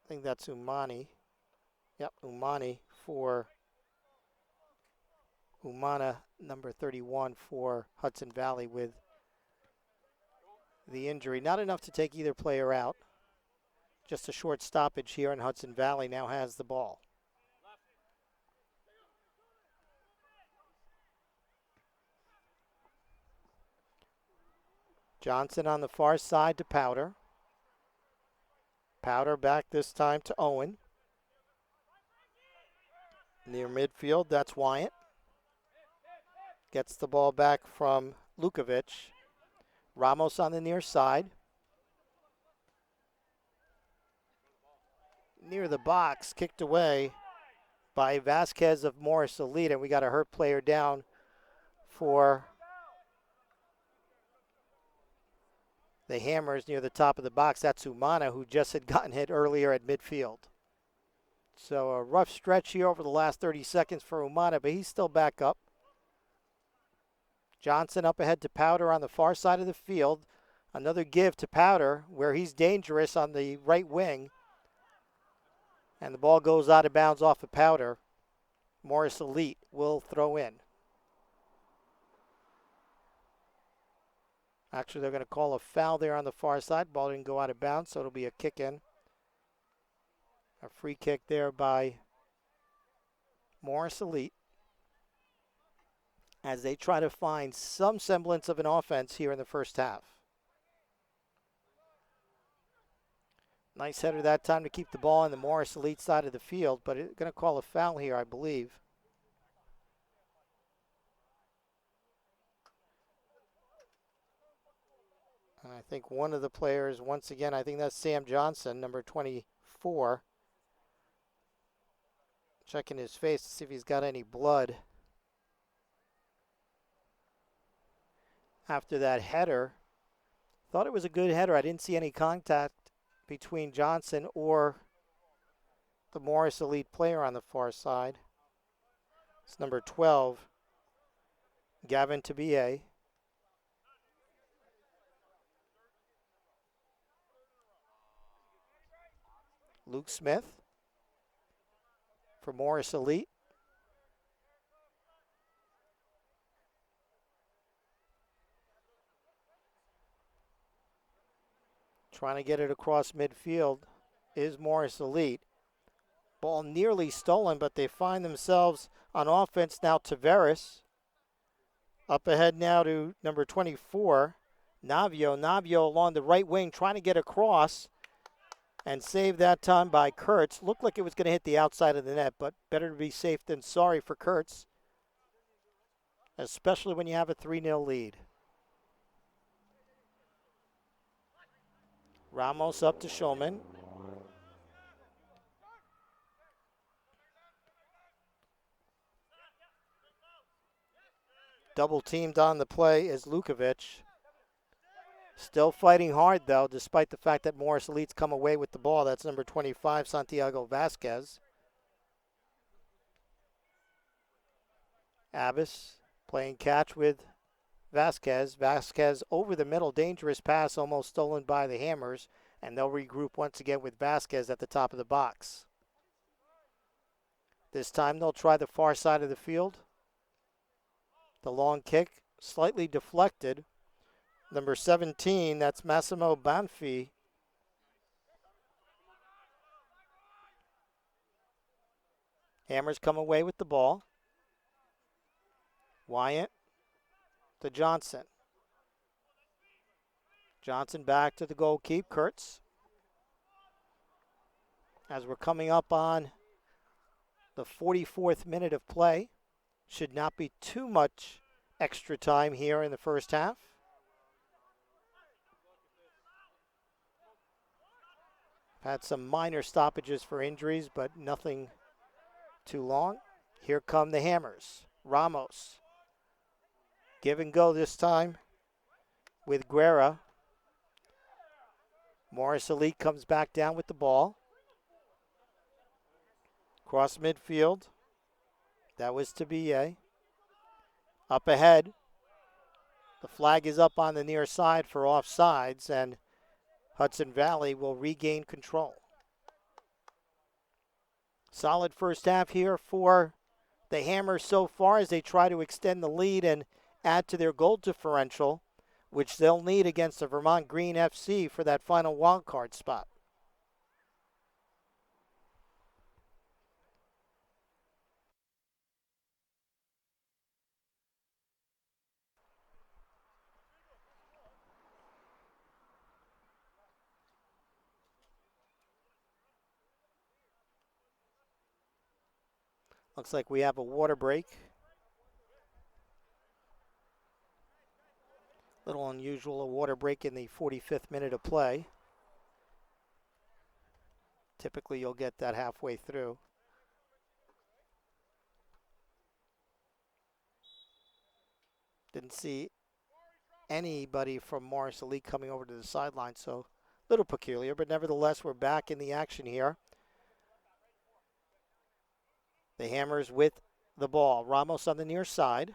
Speaker 2: I think that's Umani. Yep, Umani for Umana, number 31 for Hudson Valley with the injury. Not enough to take either player out. Just a short stoppage here, and Hudson Valley now has the ball. Johnson on the far side to Powder. Powder back this time to Owen. Near midfield, that's Wyatt. Gets the ball back from Lukovic. Ramos on the near side. Near the box, kicked away by Vasquez of Morris Elite, and we got a hurt player down for the Hammers near the top of the box. That's Umana, who just had gotten hit earlier at midfield. So a rough stretch here over the last 30 seconds for Umana, but he's still back up. Johnson up ahead to Powder on the far side of the field. Another give to Powder, where he's dangerous on the right wing. And the ball goes out of bounds off of Powder. Morris Elite will throw in. Actually, they're going to call a foul there on the far side. Ball didn't go out of bounds, so it'll be a kick in. A free kick there by Morris Elite as they try to find some semblance of an offense here in the first half. Nice header that time to keep the ball on the Morris Elite side of the field, but it's going to call a foul here, I believe. And I think one of the players, once again, I think that's Sam Johnson, number 24. Checking his face to see if he's got any blood. After that header, thought it was a good header. I didn't see any contact between Johnson or the Morris Elite player on the far side. It's number 12, Gavin Tabie. Luke Smith for Morris Elite. Trying to get it across midfield is Morris Elite. Ball nearly stolen, but they find themselves on offense now. Tavares up ahead now to number 24, Navio. Navio along the right wing trying to get across and saved that time by Kurtz. Looked like it was going to hit the outside of the net, but better to be safe than sorry for Kurtz, especially when you have a 3-0 lead. Ramos up to Shulman. Double teamed on the play is Lukovic. Still fighting hard, though, despite the fact that Morris Elite's come away with the ball. That's number 25, Santiago Vasquez. Abbas playing catch with Vasquez. Vasquez over the middle, dangerous pass almost stolen by the Hammers, and they'll regroup once again with Vasquez at the top of the box. This time they'll try the far side of the field. The long kick, slightly deflected. Number 17, that's Massimo Banfi. Hammers come away with the ball. Wyatt to Johnson. Johnson back to the goal keep. Kurtz. As we're coming up on the 44th minute of play. Should not be too much extra time here in the first half. Had some minor stoppages for injuries, but nothing too long. Here come the Hammers. Ramos. Give and go this time with Guerra. Morris Elite comes back down with the ball. Cross midfield. That was to BA. Up ahead. The flag is up on the near side for offsides, and Hudson Valley will regain control. Solid first half here for the Hammers so far as they try to extend the lead and add to their goal differential, which they'll need against the Vermont Green FC for that final wild card spot. Looks like we have a water break. Little unusual, a water break in the 45th minute of play. Typically you'll get that halfway through. Didn't see anybody from Morris Elite coming over to the sideline, so a little peculiar, but nevertheless we're back in the action here. The Hammers with the ball. Ramos on the near side.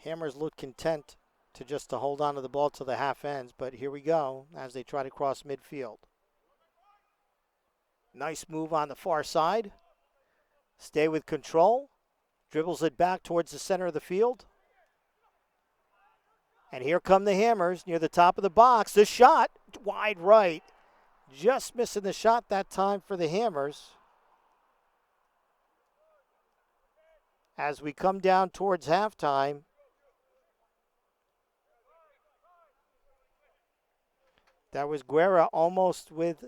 Speaker 2: Hammers look content to hold on to the ball till the half ends, but here we go as they try to cross midfield. Nice move on the far side. Stay with control. Dribbles it back towards the center of the field. And here come the Hammers near the top of the box. The shot, wide right. Just missing the shot that time for the Hammers. As we come down towards halftime, that was Guerra almost with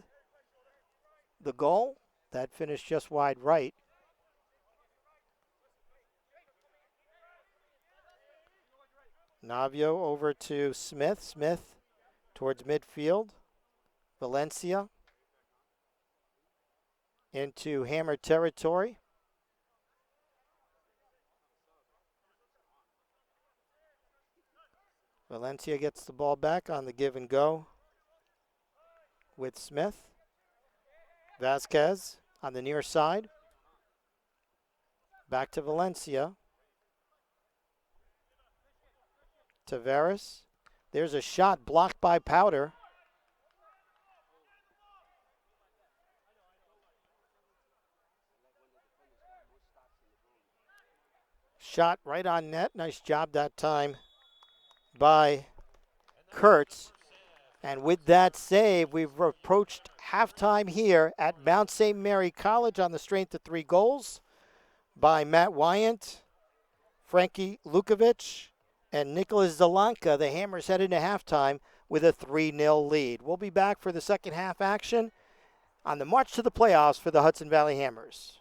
Speaker 2: the goal. That finished just wide right. Navio over to Smith. Smith towards midfield. Valencia into Hammer territory. Valencia gets the ball back on the give and go with Smith. Vasquez on the near side. Back to Valencia. Tavares. There's a shot blocked by Powder. Shot right on net. Nice job that time by Kurtz. And with that save, we've approached halftime here at Mount St. Mary College on the strength of 3 goals by Matt Wyant, Frankie Lukovic, and Nicholas Zelanka. The Hammers head into halftime with a 3-0 lead. We'll be back for the second half action on the march to the playoffs for the Hudson Valley Hammers.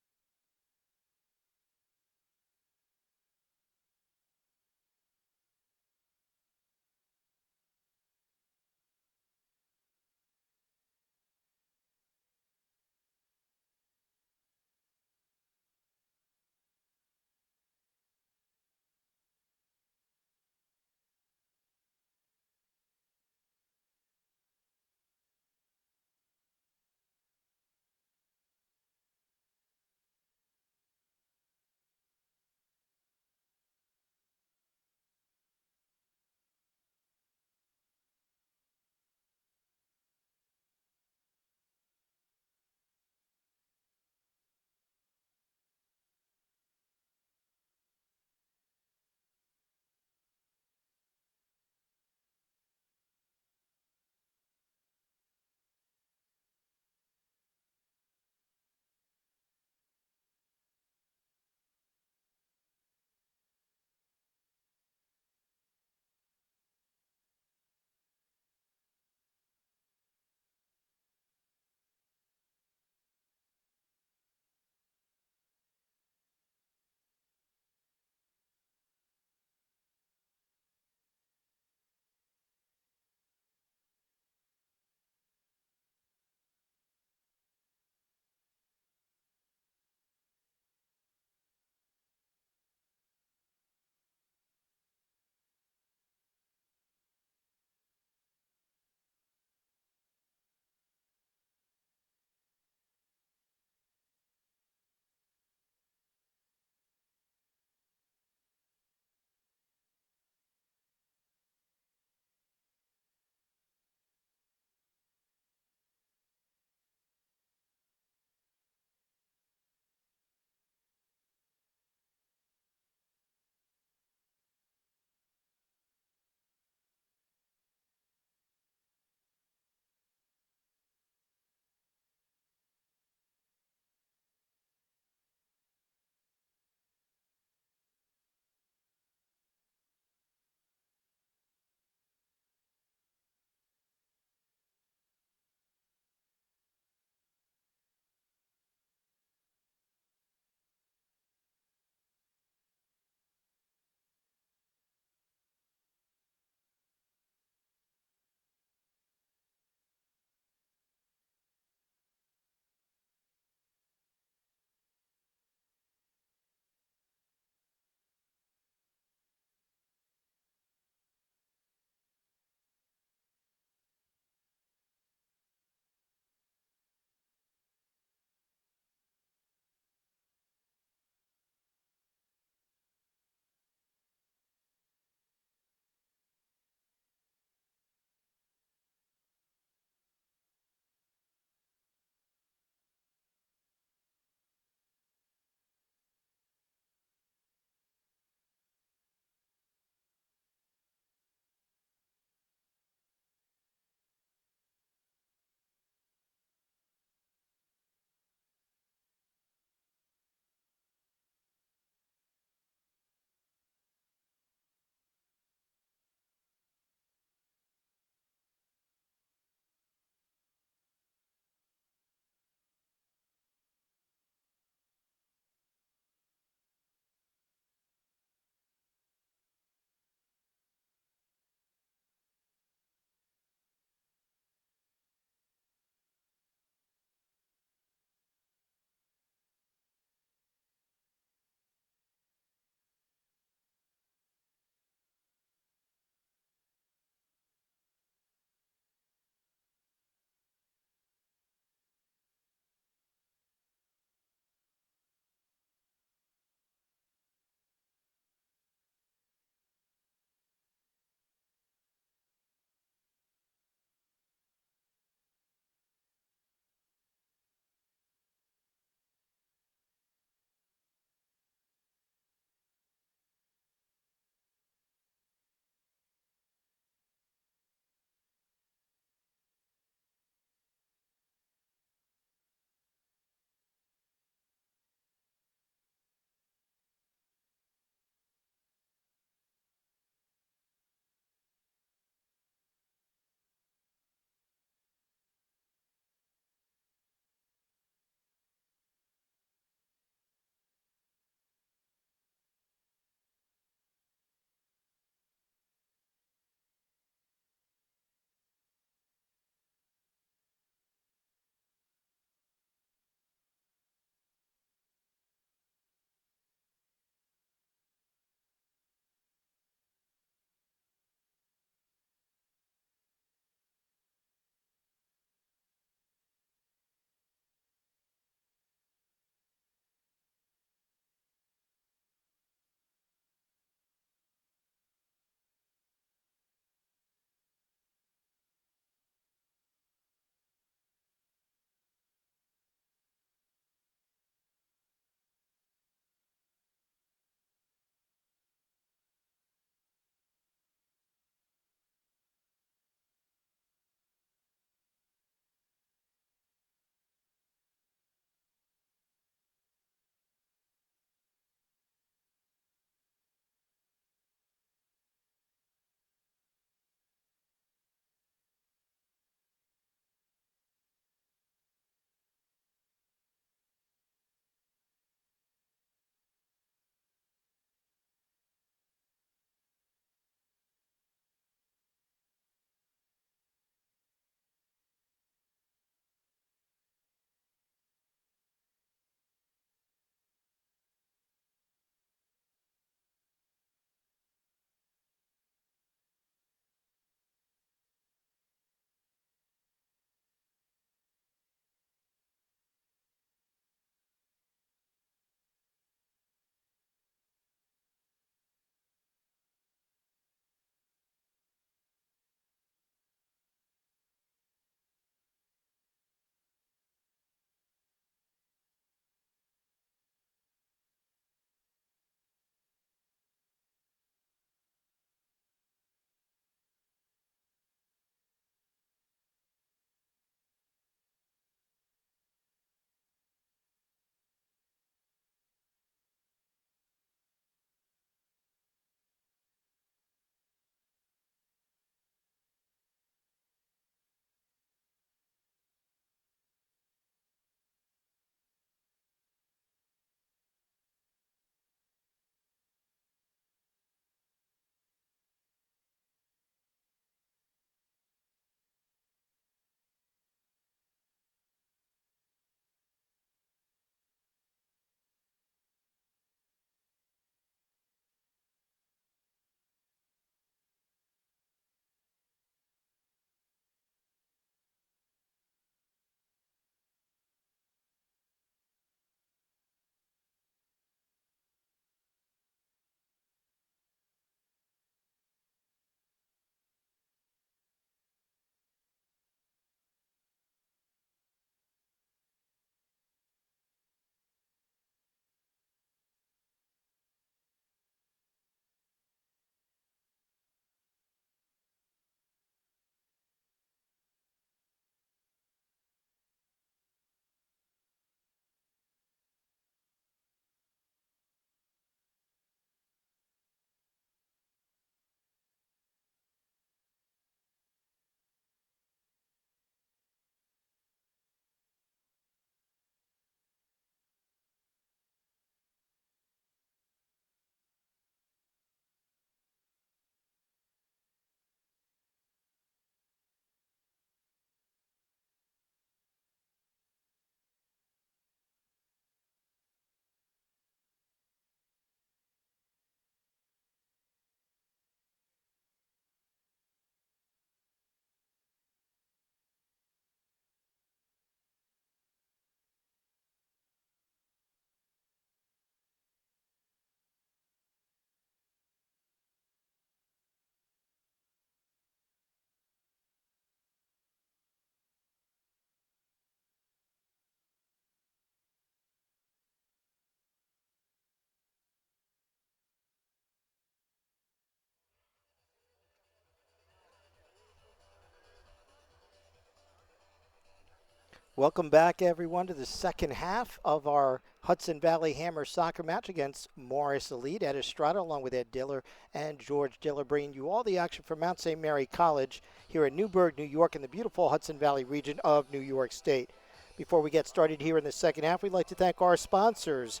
Speaker 2: Welcome back, everyone, to the second half of our Hudson Valley Hammer soccer match against Morris Elite. Ed Estrada, along with Ed Diller and George Diller, bringing you all the action from Mount St. Mary College here in Newburgh, New York, in the beautiful Hudson Valley region of New York State. Before we get started here in the second half, we'd like to thank our sponsors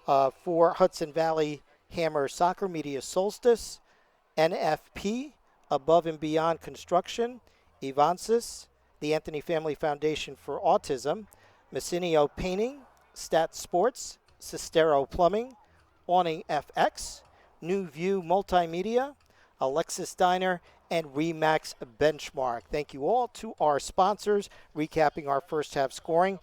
Speaker 2: for Hudson Valley Hammer Soccer, Media Solstice, NFP, Above and Beyond Construction, Evansis, the Anthony Family Foundation for Autism, Messinio Painting, Stat Sports, Sistero Plumbing, Awning FX, New View Multimedia, Alexis Diner, and Remax Benchmark. Thank you all to our sponsors. Recapping our first half scoring.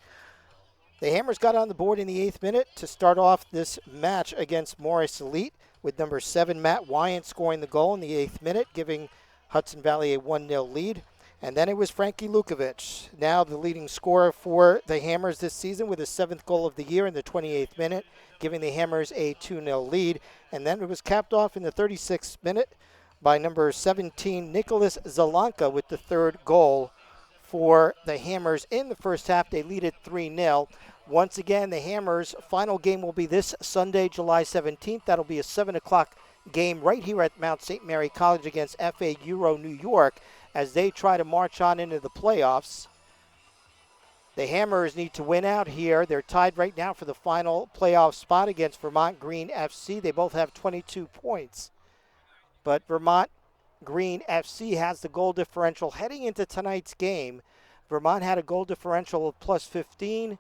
Speaker 2: The Hammers got on the board in the 8th minute to start off this match against Morris Elite, with number 7, Matt Wyant, scoring the goal in the 8th minute, giving Hudson Valley a 1-0 lead. And then it was Frankie Lukovic, now the leading scorer for the Hammers this season, with his 7th goal of the year in the 28th minute, giving the Hammers a 2-0 lead. And then it was capped off in the 36th minute by number 17, Nicholas Zalanka, with the 3rd goal for the Hammers in the first half. They lead it 3-0. Once again, the Hammers' final game will be this Sunday, July 17th. That'll be a 7 o'clock game right here at Mount St. Mary College against FA Euro New York as they try to march on into the playoffs. The Hammers need to win out here. They're tied right now for the final playoff spot against Vermont Green FC. They both have 22 points. But Vermont Green FC has the goal differential heading into tonight's game. Vermont had a goal differential of plus 15.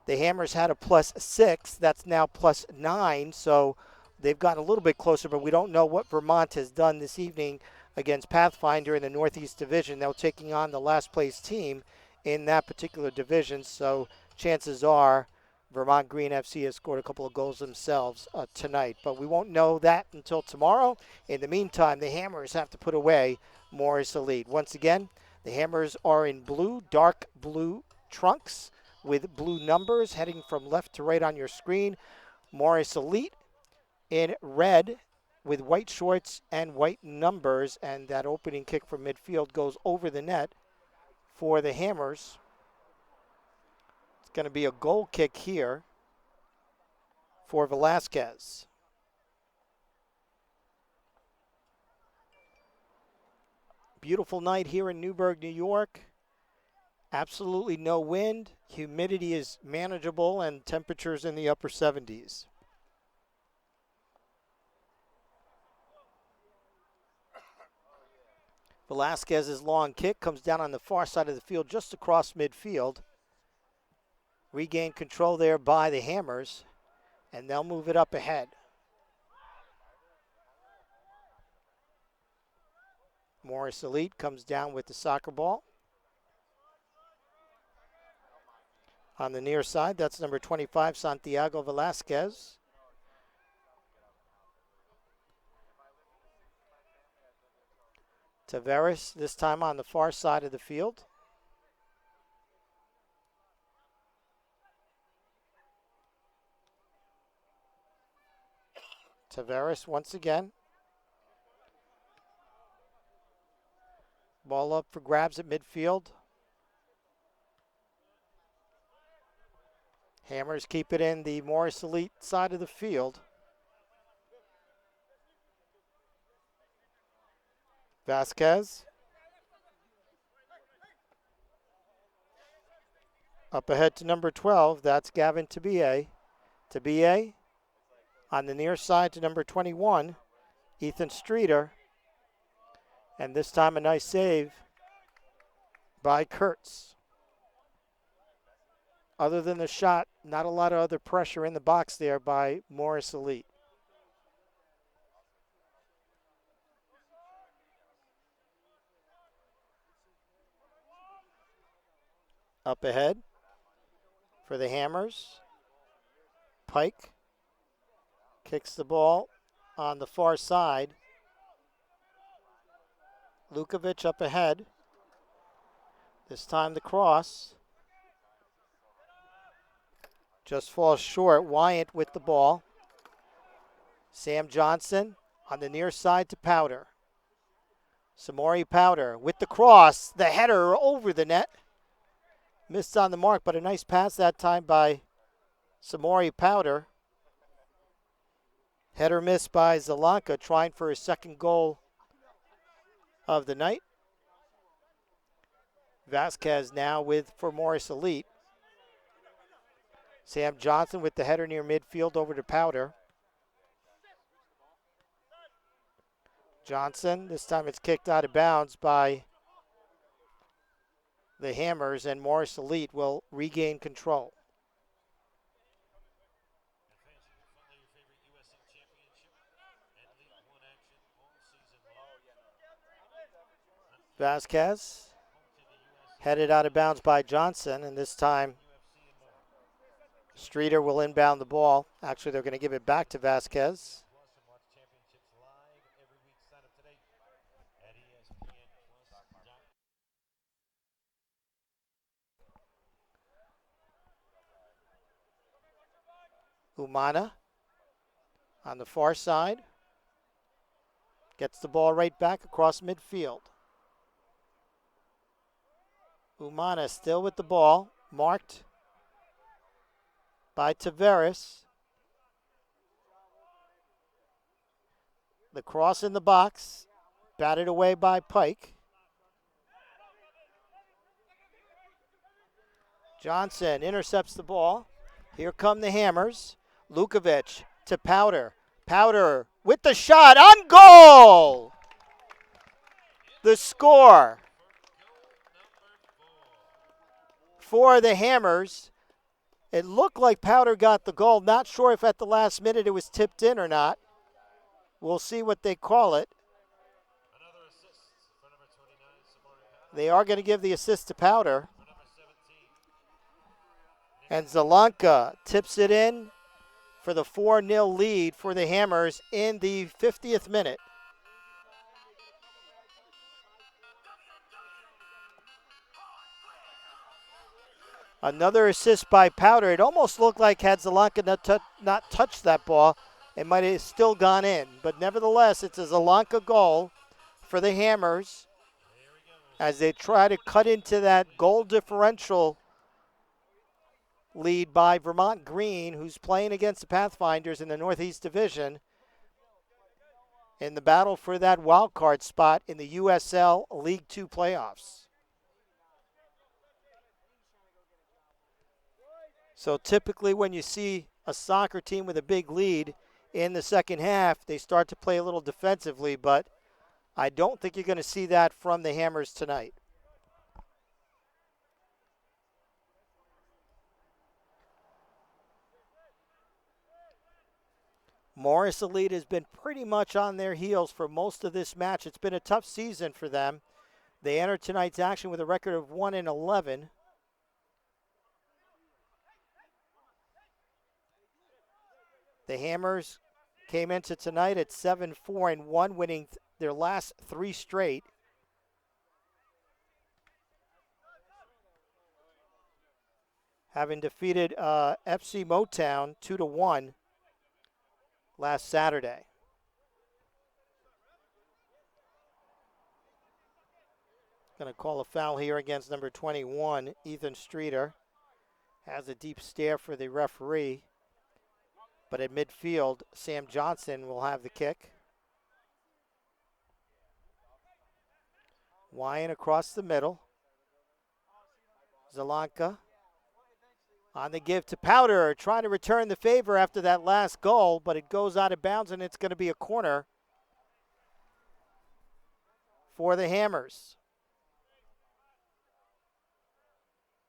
Speaker 2: The Hammers had a plus 6. That's now plus 9. So they've gotten a little bit closer, but we don't know what Vermont has done this evening against Pathfinder in the Northeast Division. They're taking on the last place team in that particular division. So chances are Vermont Green FC has scored a couple of goals themselves tonight. But we won't know that until tomorrow. In the meantime, the Hammers have to put away Morris Elite. Once again, the Hammers are in blue, dark blue trunks with blue numbers heading from left to right on your screen. Morris Elite in red with white shorts and white numbers, and that opening kick from midfield goes over the net for the Hammers. It's going to be a goal kick here for Velasquez. Beautiful night here in Newburgh, New York. Absolutely no wind. Humidity is manageable and temperatures in the upper 70s. Velasquez's long kick comes down on the far side of the field, just across midfield. Regained control there by the Hammers, and they'll move it up ahead. Morris Elite comes down with the soccer ball. On the near side, that's number 25, Santiago Velasquez. Tavares, this time on the far side of the field. Tavares once again. Ball up for grabs at midfield. Hammers keep it in the Morris Elite side of the field. Vasquez. Up ahead to number 12, that's Gavin Tabie. Tabie on the near side to number 21, Ethan Streeter. And this time a nice save by Kurtz. Other than the shot, not a lot of other pressure in the box there by Morris Elite. Up ahead for the Hammers. Pike kicks the ball on the far side. Lukovic up ahead. This time the cross. Just falls short. Wyant with the ball. Sam Johnson on the near side to Powder. Samori Powder with the cross. The header over the net. Missed on the mark, but a nice pass that time by Samori Powder. Header miss by Zelanka, trying for his second goal of the night. Vasquez now for Morris Elite. Sam Johnson with the header near midfield over to Powder. Johnson, this time it's kicked out of bounds by the Hammers, and Morris Elite will regain control. Vasquez headed out of bounds by Johnson, and this time Streeter will inbound the ball. Actually, they're going to give it back to Vasquez. Umana on the far side. Gets the ball right back across midfield. Umana still with the ball. Marked by Tavares. The cross in the box. Batted away by Pike. Johnson intercepts the ball. Here come the Hammers. Lukovic to Powder. Powder with the shot on goal. The score for the Hammers. It looked like Powder got the goal. Not sure if at the last minute it was tipped in or not. We'll see what they call it. They are going to give the assist to Powder. And Zelanka tips it in for the 4-0 lead for the Hammers in the 50th minute. Another assist by Powder. It almost looked like had Zelanka not touched that ball, it might have still gone in. But nevertheless, it's a Zelanka goal for the Hammers as they try to cut into that goal differential lead by Vermont Green, who's playing against the Pathfinders in the Northeast Division in the battle for that wild card spot in the USL League 2 playoffs. So typically when you see a soccer team with a big lead in the second half, they start to play a little defensively, but I don't think you're going to see that from the Hammers tonight. Morris Elite has been pretty much on their heels for most of this match. It's been a tough season for them. They enter tonight's action with a record of 1-11. The Hammers came into tonight at 7-4-1, winning their last 3 straight. Having defeated FC Motown 2-1 last Saturday. Going to call a foul here against number 21, Ethan Streeter. Has a deep stare for the referee. But at midfield, Sam Johnson will have the kick. Wyan across the middle. Zelanka on the give to Powder, trying to return the favor after that last goal, but it goes out of bounds and it's going to be a corner for the Hammers.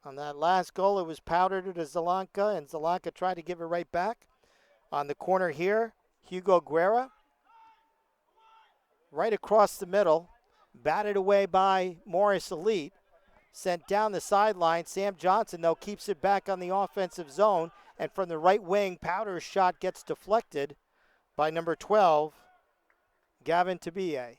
Speaker 2: On that last goal, it was Powder to Zelanka, and Zelanka tried to give it right back. On the corner here, Hugo Guerra. Right across the middle, batted away by Morris Elite. Sent down the sideline. Sam Johnson, though, keeps it back on the offensive zone. And from the right wing, Powder's shot gets deflected by number 12, Gavin Tabie.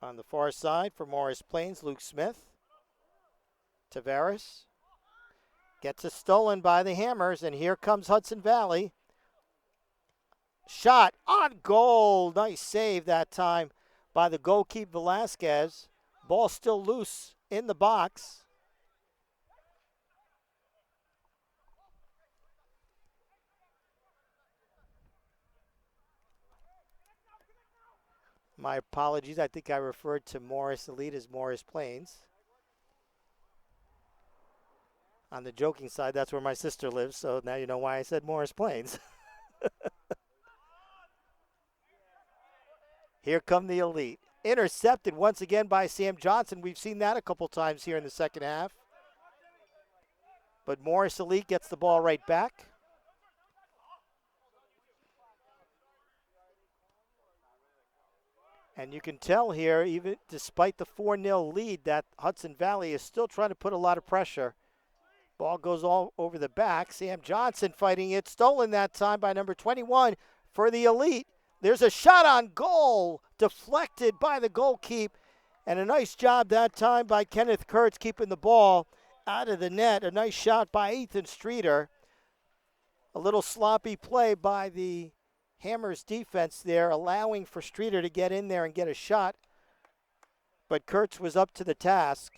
Speaker 2: On the far side for Morris Plains, Luke Smith. Tavares gets it stolen by the Hammers, and here comes Hudson Valley. shot on goal. Nice save that time by the goalkeeper Velasquez. Ball still loose in the box. My apologies. I think I referred to Morris Elite as Morris Plains. On the joking side, that's where my sister lives, so now you know why I said Morris Plains. Here come the Elite. Intercepted once again by Sam Johnson. We've seen that a couple times here in the second half. But Morris Elite gets the ball right back. And you can tell here, even despite the 4-0 lead, that Hudson Valley is still trying to put a lot of pressure. Ball goes all over the back. Sam Johnson fighting it. Stolen that time by number 21 for the Elite. There's a shot on goal. Deflected by the goalkeeper. And a nice job that time by Kenneth Kurtz keeping the ball out of the net. A nice shot by Ethan Streeter. A little sloppy play by the Hammers defense there, allowing for Streeter to get in there and get a shot. But Kurtz was up to the task.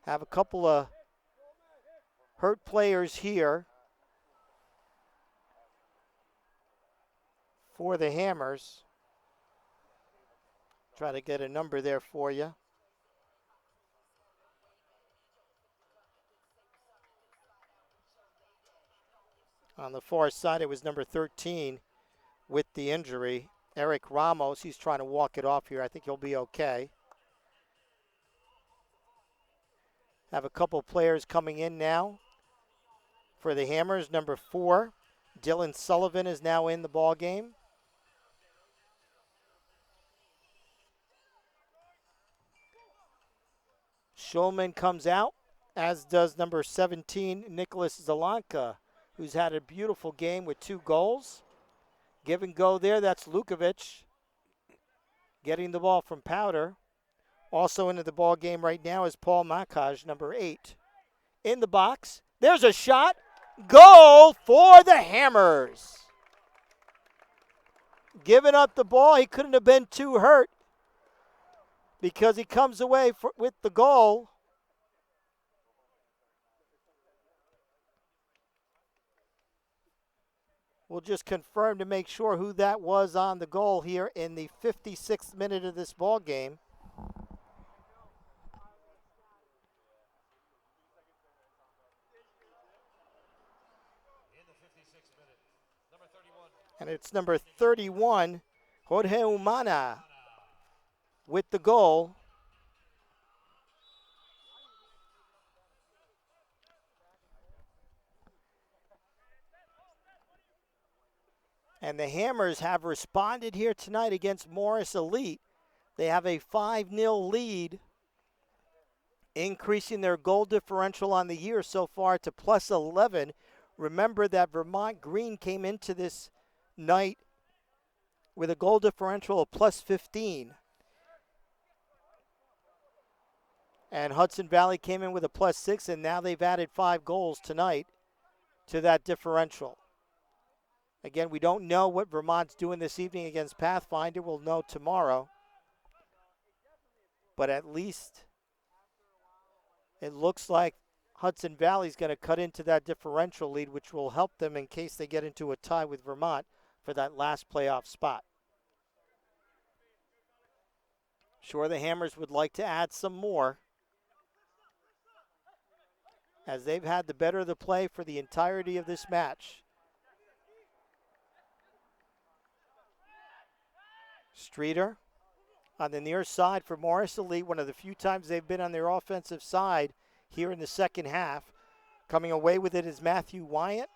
Speaker 2: Have a couple of hurt players here for the Hammers. Try to get a number there for you. On the far side, it was number 13 with the injury. Eric Ramos, he's trying to walk it off here. I think he'll be okay. Have a couple players coming in now for the Hammers. Number 4, Dylan Sullivan is now in the ball game. Schulman comes out, as does number 17, Nicholas Zelanka, who's had a beautiful game with 2 goals. Give and go there, that's Lukovic getting the ball from Powder. Also into the ball game right now is Paul Makaj, number 8. In the box, there's a shot. Goal for the Hammers. Giving up the ball, he couldn't have been too hurt because he comes away with the goal. We'll just confirm to make sure who that was on the goal here in the 56th minute of this ball game.
Speaker 3: In the 56th minute, number 31.
Speaker 2: And it's number 31, Jorge Umana, with the goal. And the Hammers have responded here tonight against Morris Elite. They have a 5-0 lead, increasing their goal differential on the year so far to plus 11. Remember that Vermont Green came into this night with a goal differential of plus 15. And Hudson Valley came in with a plus 6, and now they've added 5 goals tonight to that differential. Again, we don't know what Vermont's doing this evening against Pathfinder. We'll know tomorrow. But at least it looks like Hudson Valley's going to cut into that differential lead, which will help them in case they get into a tie with Vermont for that last playoff spot. Sure, the Hammers would like to add some more, as they've had the better of the play for the entirety of this match. Streeter on the near side for Morris Elite, one of the few times they've been on their offensive side here in the second half. Coming away with it is Matthew Wyatt.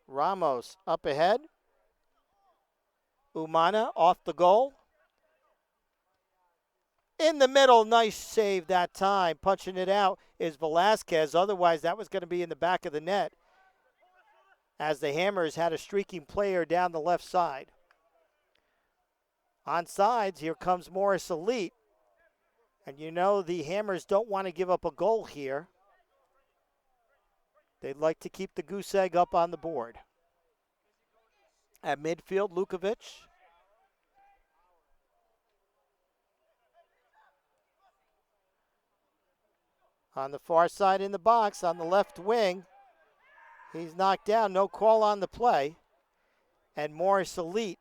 Speaker 2: Ramos up ahead. Umana off the goal. In the middle, nice save that time. Punching it out is Velasquez. Otherwise, that was going to be in the back of the net, as the Hammers had a streaking player down the left side. On sides, here comes Morris Elite. And you know the Hammers don't want to give up a goal here. They'd like to keep the goose egg up on the board. At midfield, Lukovic. On the far side in the box, on the left wing, he's knocked down. No call on the play. And Morris Elite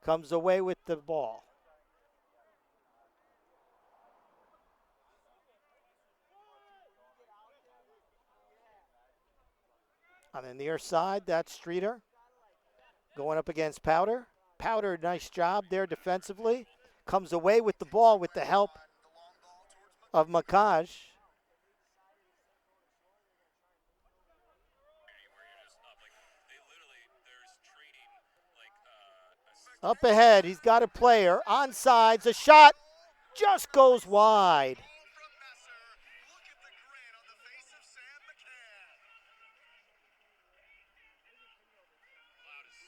Speaker 2: comes away with the ball. On the near side, that's Streeter going up against Powder. Powder, nice job there defensively. Comes away with the ball with the help of Makaj. Up ahead, he's got a player. Onsides, a shot just goes wide.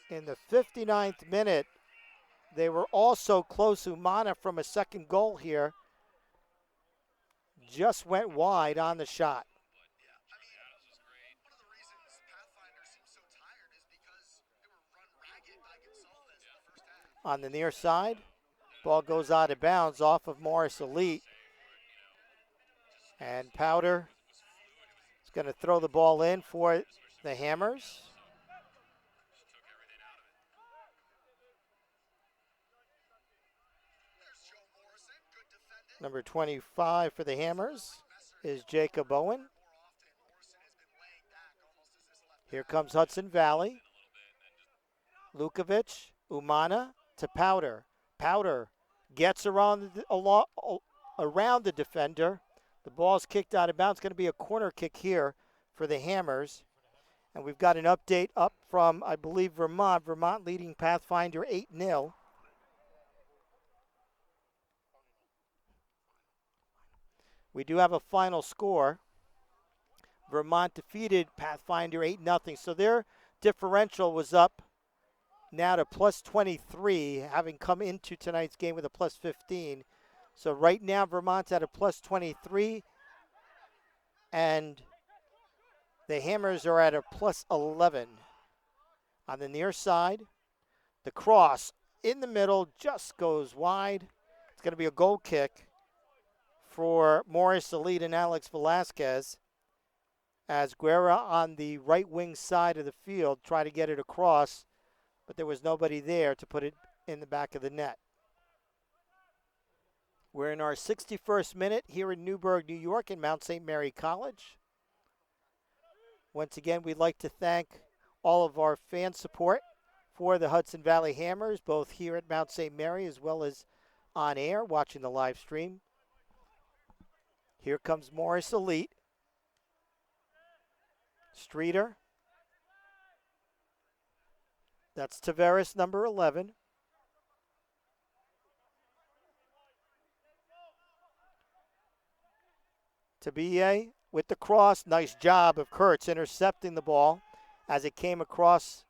Speaker 2: In the 59th minute, they were also close. Umana from a second goal here just went wide on the shot. On the near side, ball goes out of bounds off of Morris Elite. And Powder is going to throw the ball in for the Hammers. Number 25 for the Hammers is Jacob Owen. Here comes Hudson Valley. Lukovic, Umana to Powder. Powder gets around the defender. The ball's kicked out of bounds. It's going to be a corner kick here for the Hammers. And we've got an update up from, I believe, Vermont. Vermont leading Pathfinder 8-0. We do have a final score. Vermont defeated Pathfinder 8-0. So their differential was up now to plus 23, having come into tonight's game with a plus 15. So right now Vermont's at a plus 23, and the Hammers are at a plus 11. On the near side, the cross in the middle just goes wide. It's going to be a goal kick for Morris Elite and Alex Velasquez, as Guerra on the right wing side of the field tried to get it across, but there was nobody there to put it in the back of the net. We're in our 61st minute here in Newburgh, New York, in Mount St. Mary College. Once again, we'd like to thank all of our fan support for the Hudson Valley Hammers, both here at Mount St. Mary as well as on air watching the live stream. Here comes Morris Elite. Streeter. That's Tavares, number 11. Tabie with the cross. Nice job of Kurtz intercepting the ball as it came across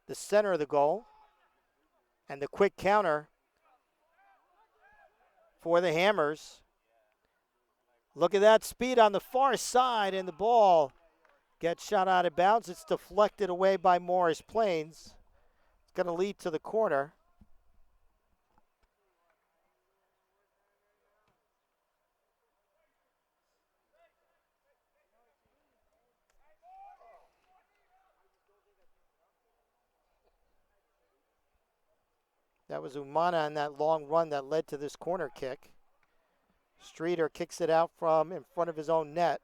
Speaker 2: the center of the goal. And the quick counter for the Hammers. Look at that speed on the far side, and the ball gets shot out of bounds. It's deflected away by Morris Plains. It's going to lead to the corner. That was Umana on that long run that led to this corner kick. Streeter kicks it out from in front of his own net.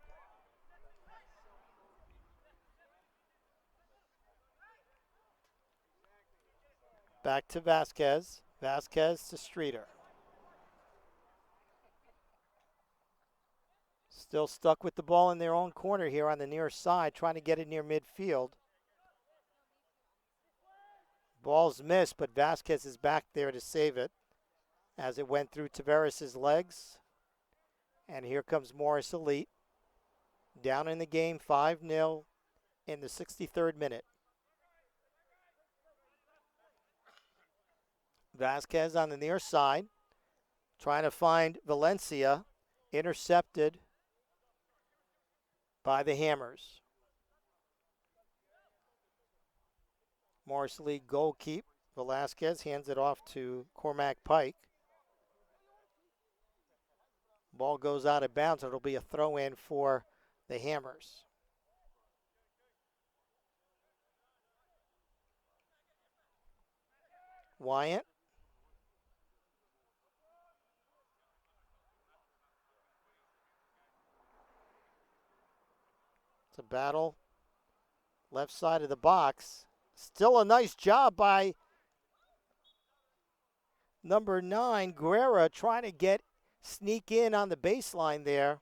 Speaker 2: Back to Vasquez. Vasquez to Streeter. Still stuck with the ball in their own corner here on the near side, trying to get it near midfield. Ball's missed, but Vasquez is back there to save it as it went through Tavares' legs. And here comes Morris Elite. Down in the game, 5-0 in the 63rd minute. Vasquez on the near side, trying to find Valencia. Intercepted by the Hammers. Morris Lee goal keep. Velasquez hands it off to Cormac Pike. Ball goes out of bounds. It'll be a throw in for the Hammers. Wyatt. It's a battle. Left side of the box. Still a nice job by number 9, Guerra, trying to sneak in on the baseline there.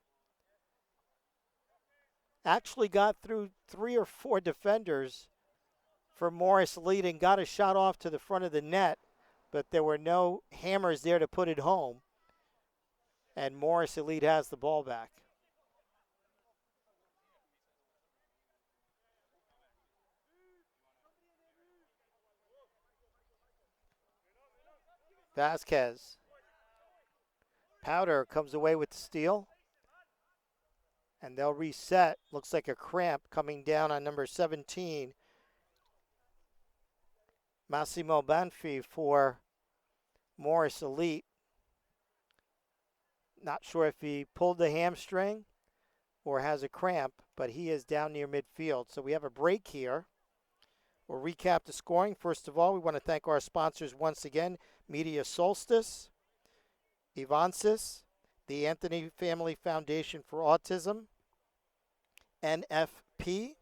Speaker 2: Actually got through 3 or 4 defenders for Morris Lee and got a shot off to the front of the net, but there were no Hammers there to put it home. And Morris Elite has the ball back. Vasquez. Powder comes away with the steal. And they'll reset. Looks like a cramp coming down on number 17. Massimo Banfi for Morris Elite. Not sure if he pulled the hamstring or has a cramp, but he is down near midfield. So we have a break here. We'll recap the scoring. First of all, we want to thank our sponsors once again, Media Solstice, Evansis, the Anthony Family Foundation for Autism, NFP,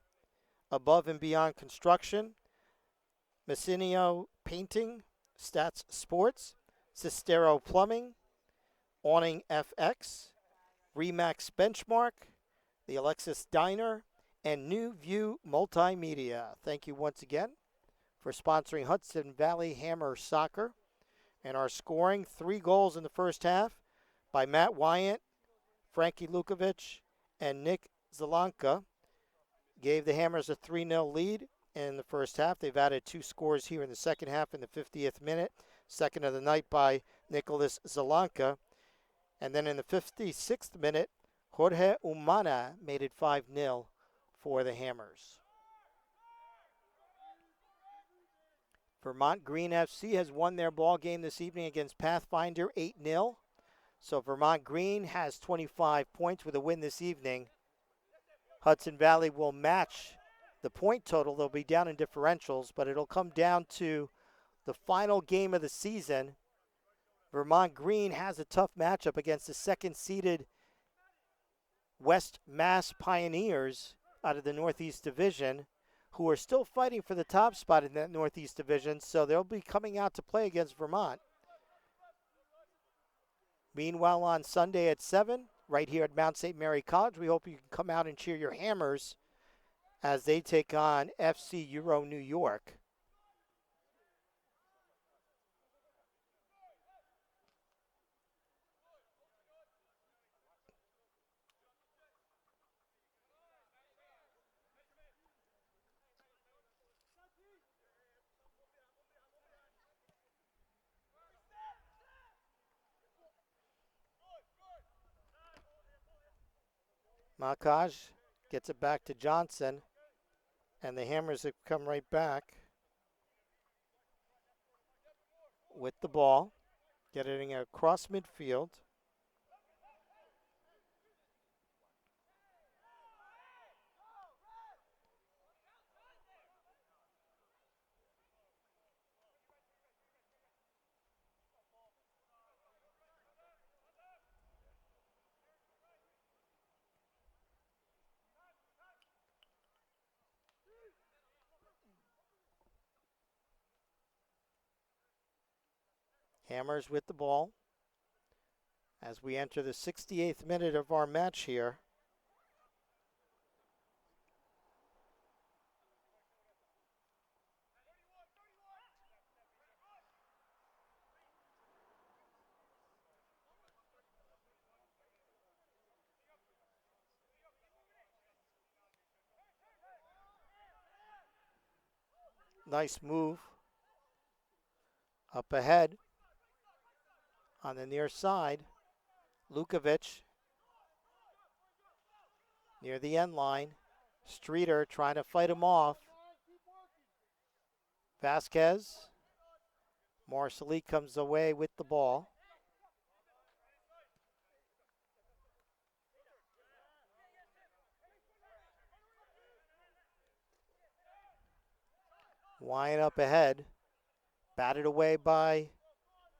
Speaker 2: Above and Beyond Construction, Messinio Painting, Stats Sports, Cistero Plumbing, Awning FX, Remax Benchmark, the Alexis Diner, and New View Multimedia. Thank you once again for sponsoring Hudson Valley Hammer Soccer. And our scoring, 3 goals in the first half by Matt Wyatt, Frankie Lukovic, and Nick Zelanka. Gave the Hammers a 3-0 lead in the first half. They've added 2 scores here in the second half in the 50th minute. Second of the night by Nicholas Zelanka. And then in the 56th minute, Jorge Umana made it 5-0 for the Hammers. Vermont Green FC has won their ball game this evening against Pathfinder 8-0. So Vermont Green has 25 points with a win this evening. Hudson Valley will match the point total. They'll be down in differentials, but it'll come down to the final game of the season. Vermont Green has a tough matchup against the second-seeded West Mass Pioneers out of the Northeast Division, who are still fighting for the top spot in that Northeast Division, so they'll be coming out to play against Vermont. Meanwhile, on Sunday at 7, right here at Mount St. Mary College, we hope you can come out and cheer your Hammers as they take on FC Euro New York. Makaj gets it back to Johnson, and the Hammers have come right back with the ball, getting it across midfield. Hammers with the ball as we enter the 68th minute of our match here. Nice move up ahead on the near side. Lukovic near the end line. Streeter trying to fight him off. Vasquez. Morris Elite comes away with the ball. Wyatt up ahead. Batted away by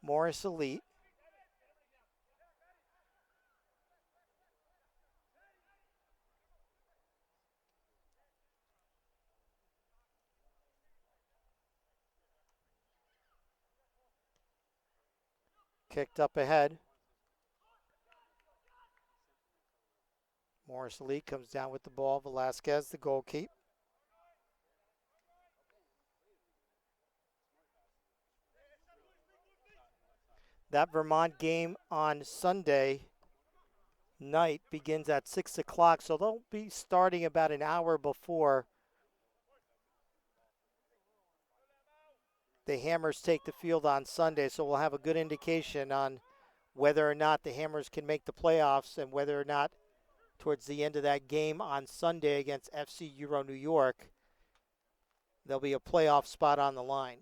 Speaker 2: Morris Elite. Kicked up ahead. Morris Elite comes down with the ball. Velasquez, the goalkeeper. That Vermont game on Sunday night begins at 6 o'clock, so they'll be starting about an hour before the Hammers take the field on Sunday, so we'll have a good indication on whether or not the Hammers can make the playoffs and whether or not towards the end of that game on Sunday against FC Euro New York, there'll be a playoff spot on the line.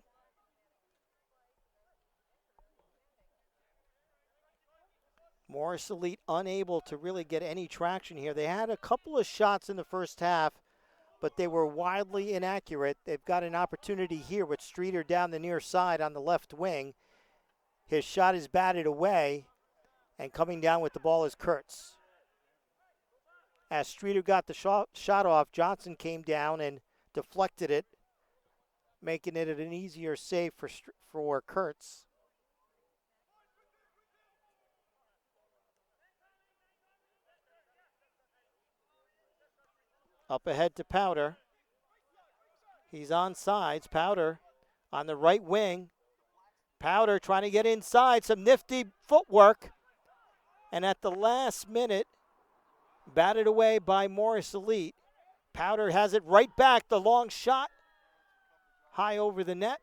Speaker 2: Morris Elite unable to really get any traction here. They had a couple of shots in the first half, but they were wildly inaccurate. They've got an opportunity here with Streeter down the near side on the left wing. His shot is batted away, and coming down with the ball is Kurtz. As Streeter got the shot off, Johnson came down and deflected it, making it an easier save for Kurtz. Up ahead to Powder. He's on sides. Powder on the right wing. Powder trying to get inside. Some nifty footwork. And at the last minute, batted away by Morris Elite. Powder has it right back. The long shot. High over the net.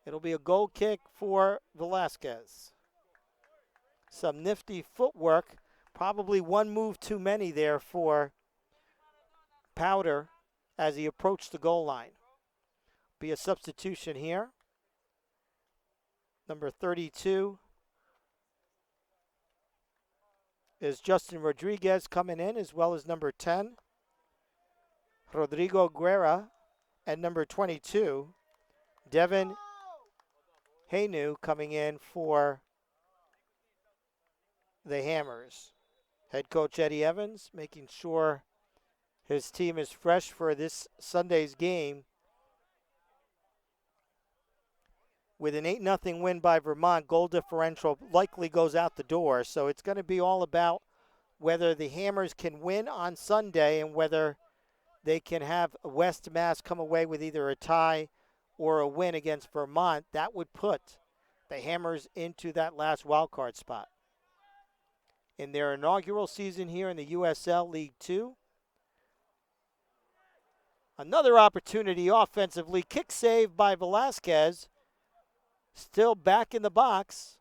Speaker 2: It'll be a goal kick for Velasquez. Some nifty footwork. Probably one move too many there for Powder as he approached the goal line. Be a substitution here. Number 32 is Justin Rodriguez coming in, as well as number 10, Rodrigo Guerra, and number 22, Devin Hainu coming in for the Hammers. Head coach Eddie Evans making sure his team is fresh for this Sunday's game. With an 8-0 win by Vermont, goal differential likely goes out the door. So it's going to be all about whether the Hammers can win on Sunday and whether they can have West Mass come away with either a tie or a win against Vermont. That would put the Hammers into that last wild card spot. In their inaugural season here in the USL League 2. Another opportunity offensively. Kick save by Velasquez. Still back in the box.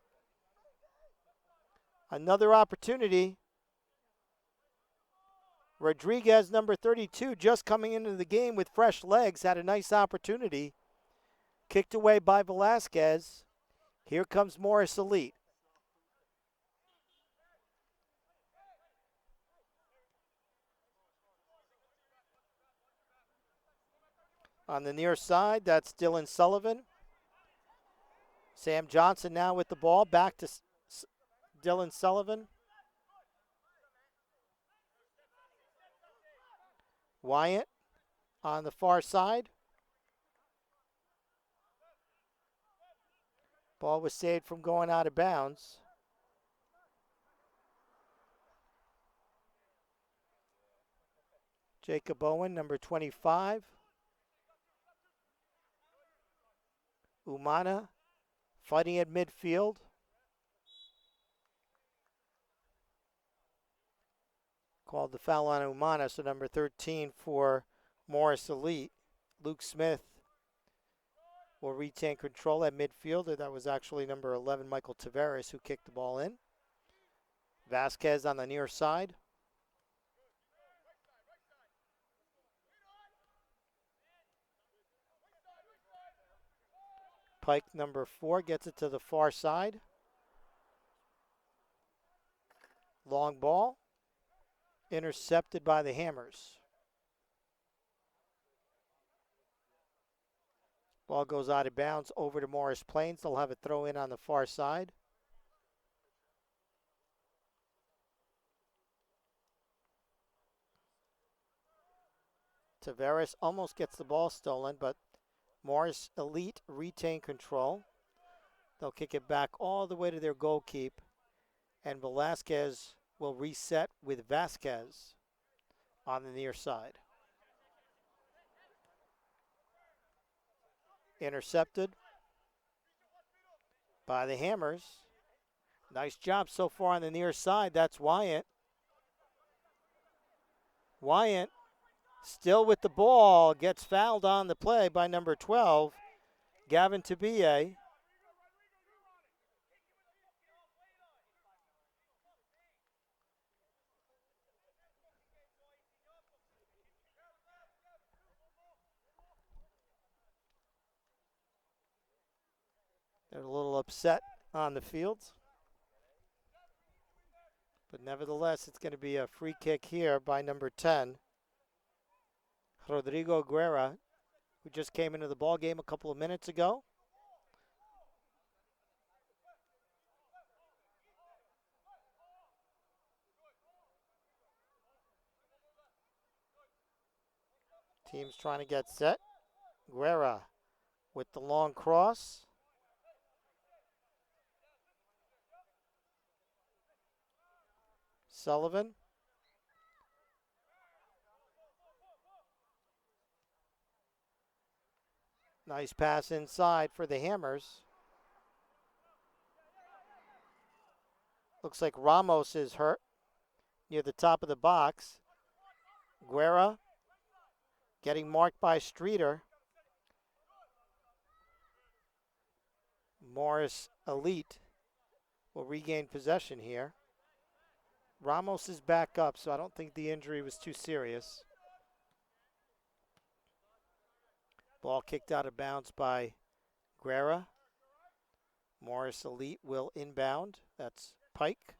Speaker 2: Another opportunity. Rodriguez, number 32, just coming into the game with fresh legs, had a nice opportunity. Kicked away by Velasquez. Here comes Morris Elite. On the near side, that's Dylan Sullivan. Sam Johnson now with the ball. Back to Dylan Sullivan. Wyatt on the far side. Ball was saved from going out of bounds. Jacob Owen, number 25. Umana fighting at midfield. Called the foul on Umana, so number 13 for Morris Elite. Luke Smith will retain control at midfield. That was actually number 11, Michael Tavares, who kicked the ball in. Vasquez on the near side. Pike, number 4, gets it to the far side. Long ball. Intercepted by the Hammers. Ball goes out of bounds over to Morris Plains. They'll have a throw in on the far side. Tavares almost gets the ball stolen, but Morris Elite retain control. They'll kick it back all the way to their goalkeep, and Velasquez will reset with Vasquez on the near side. Intercepted by the Hammers. Nice job so far on the near side. That's Wyant. Wyant still with the ball, gets fouled on the play by number 12, Gavin Tabie. They're a little upset on the field. But nevertheless, it's going to be a free kick here by number 10, Rodrigo Guerra, who just came into the ball game a couple of minutes ago. Team's trying to get set. Guerra with the long cross. Sullivan. Nice pass inside for the Hammers. Looks like Ramos is hurt near the top of the box. Guerra getting marked by Streeter. Morris Elite will regain possession here. Ramos is back up, so I don't think the injury was too serious. Ball kicked out of bounds by Guerra. Morris Elite will inbound. That's Pike.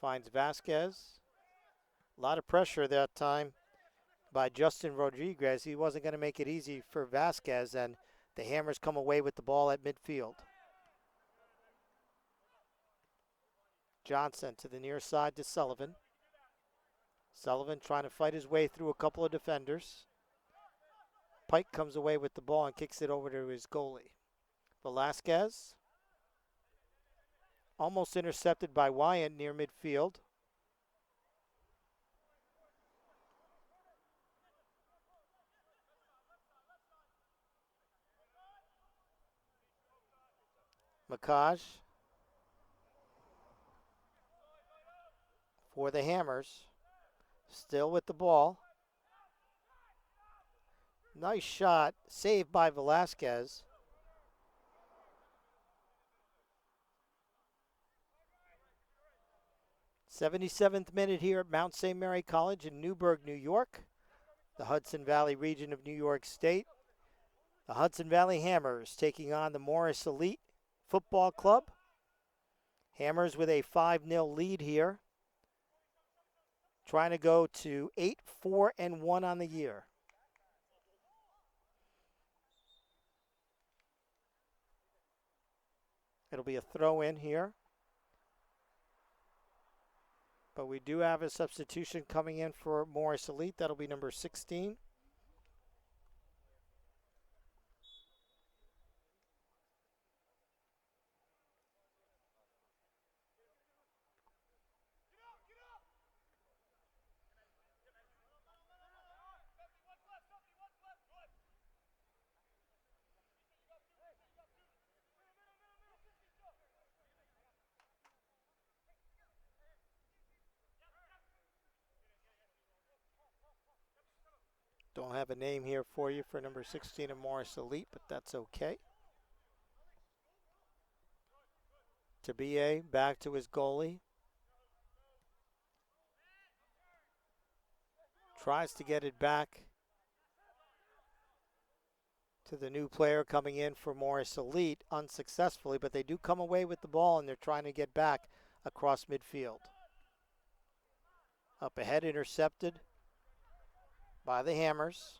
Speaker 2: Finds Vasquez. A lot of pressure that time by Justin Rodriguez. He wasn't going to make it easy for Vasquez, and the Hammers come away with the ball at midfield. Johnson to the near side to Sullivan. Sullivan trying to fight his way through a couple of defenders. Pike comes away with the ball and kicks it over to his goalie. Velasquez. Almost intercepted by Wyant near midfield. Makaj for the Hammers. Still with the ball. Nice shot, saved by Velasquez. '77th minute here at Mount St. Mary College in Newburgh, New York, the Hudson Valley region of New York State. The Hudson Valley Hammers taking on the Morris Elite Football Club. Hammers with a 5-0 lead here. Trying to go to 8-4-1 on the year. It'll be a throw in here. But we do have a substitution coming in for Morris Elite. That'll be number 16. Don't have a name here for you for number 16 of Morris Elite, but that's okay. Tabie back to his goalie. Tries to get it back to the new player coming in for Morris Elite unsuccessfully, but they do come away with the ball and they're trying to get back across midfield. Up ahead, intercepted by the Hammers.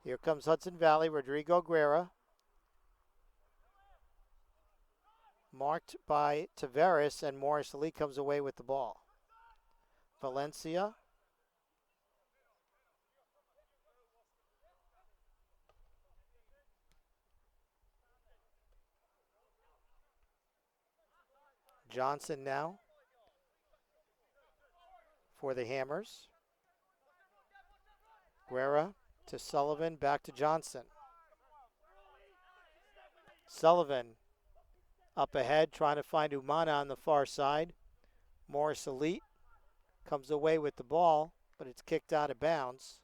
Speaker 2: Here comes Hudson Valley, Rodrigo Guerra. Marked by Tavares, and Morris Elite comes away with the ball. Valencia. Johnson now for the Hammers. Guerra to Sullivan, back to Johnson. Sullivan up ahead, trying to find Umana on the far side. Morris Elite comes away with the ball, but it's kicked out of bounds.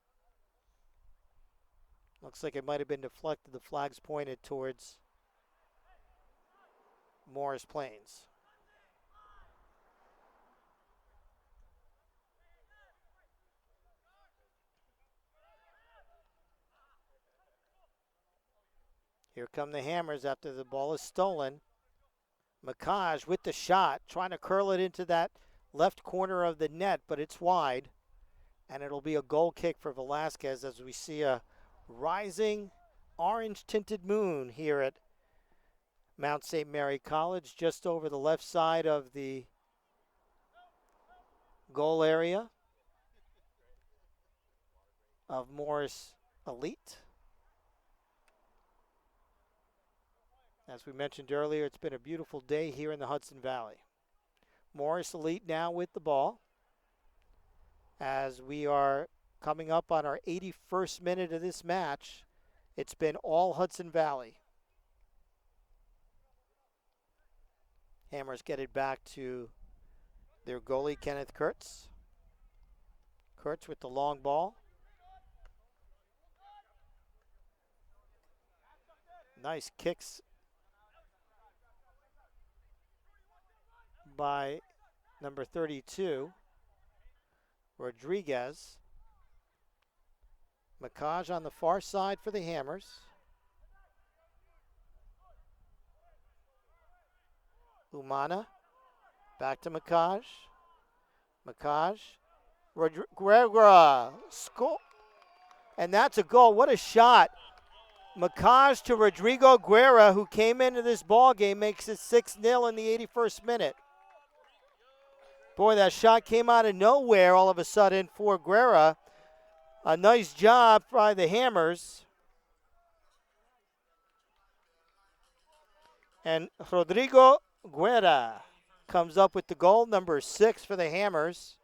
Speaker 2: Looks like it might have been deflected. The flag's pointed towards Morris Plains. Here come the Hammers after the ball is stolen. Makaj with the shot, trying to curl it into that left corner of the net, but it's wide. And it'll be a goal kick for Velasquez as we see a rising orange-tinted moon here at Mount St. Mary College, just over the left side of the goal area of Morris Elite. As we mentioned earlier, it's been a beautiful day here in the Hudson Valley. Morris Elite now with the ball as we are coming up on our 81st minute of this match. It's been all Hudson Valley. Hammers get it back to their goalie, Kenneth Kurtz. Kurtz with the long ball. Nice kicks by number 32, Rodriguez. Makaj on the far side for the Hammers. Umana, back to Makaj. Makaj, Guerra, score, and that's a goal. What a shot. Makaj to Rodrigo Guerra, who came into this ball game, makes it 6-0 in the 81st minute. Boy, that shot came out of nowhere all of a sudden for Guerra. A nice job by the Hammers. And Rodrigo Guerra comes up with the goal, number 6 for the Hammers.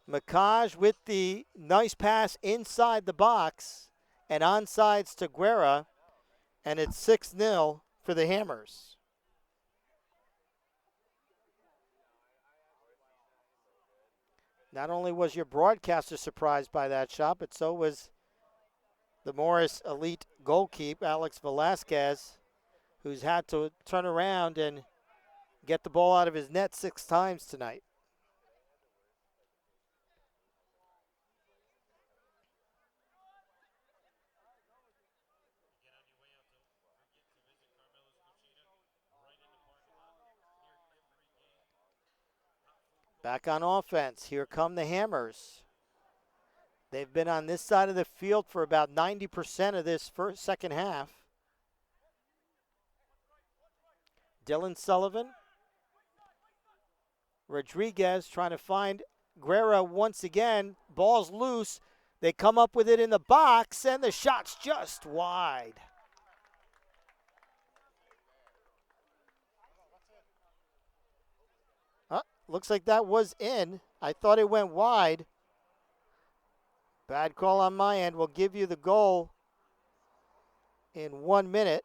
Speaker 2: Makaj with the nice pass inside the box and onsides to Guerra. And it's 6-0 for the Hammers. Not only was your broadcaster surprised by that shot, but so was the Morris Elite goalkeeper, Alex Velasquez, who's had to turn around and get the ball out of his net 6 times tonight. Back on offense, here come the Hammers. They've been on this side of the field for about 90% of this second half. Dylan Sullivan. Rodriguez trying to find Guerra once again. Ball's loose. They come up with it in the box, and the shot's just wide. Looks like that was in. I thought it went wide. Bad call on my end. We'll give you the goal in 1 minute.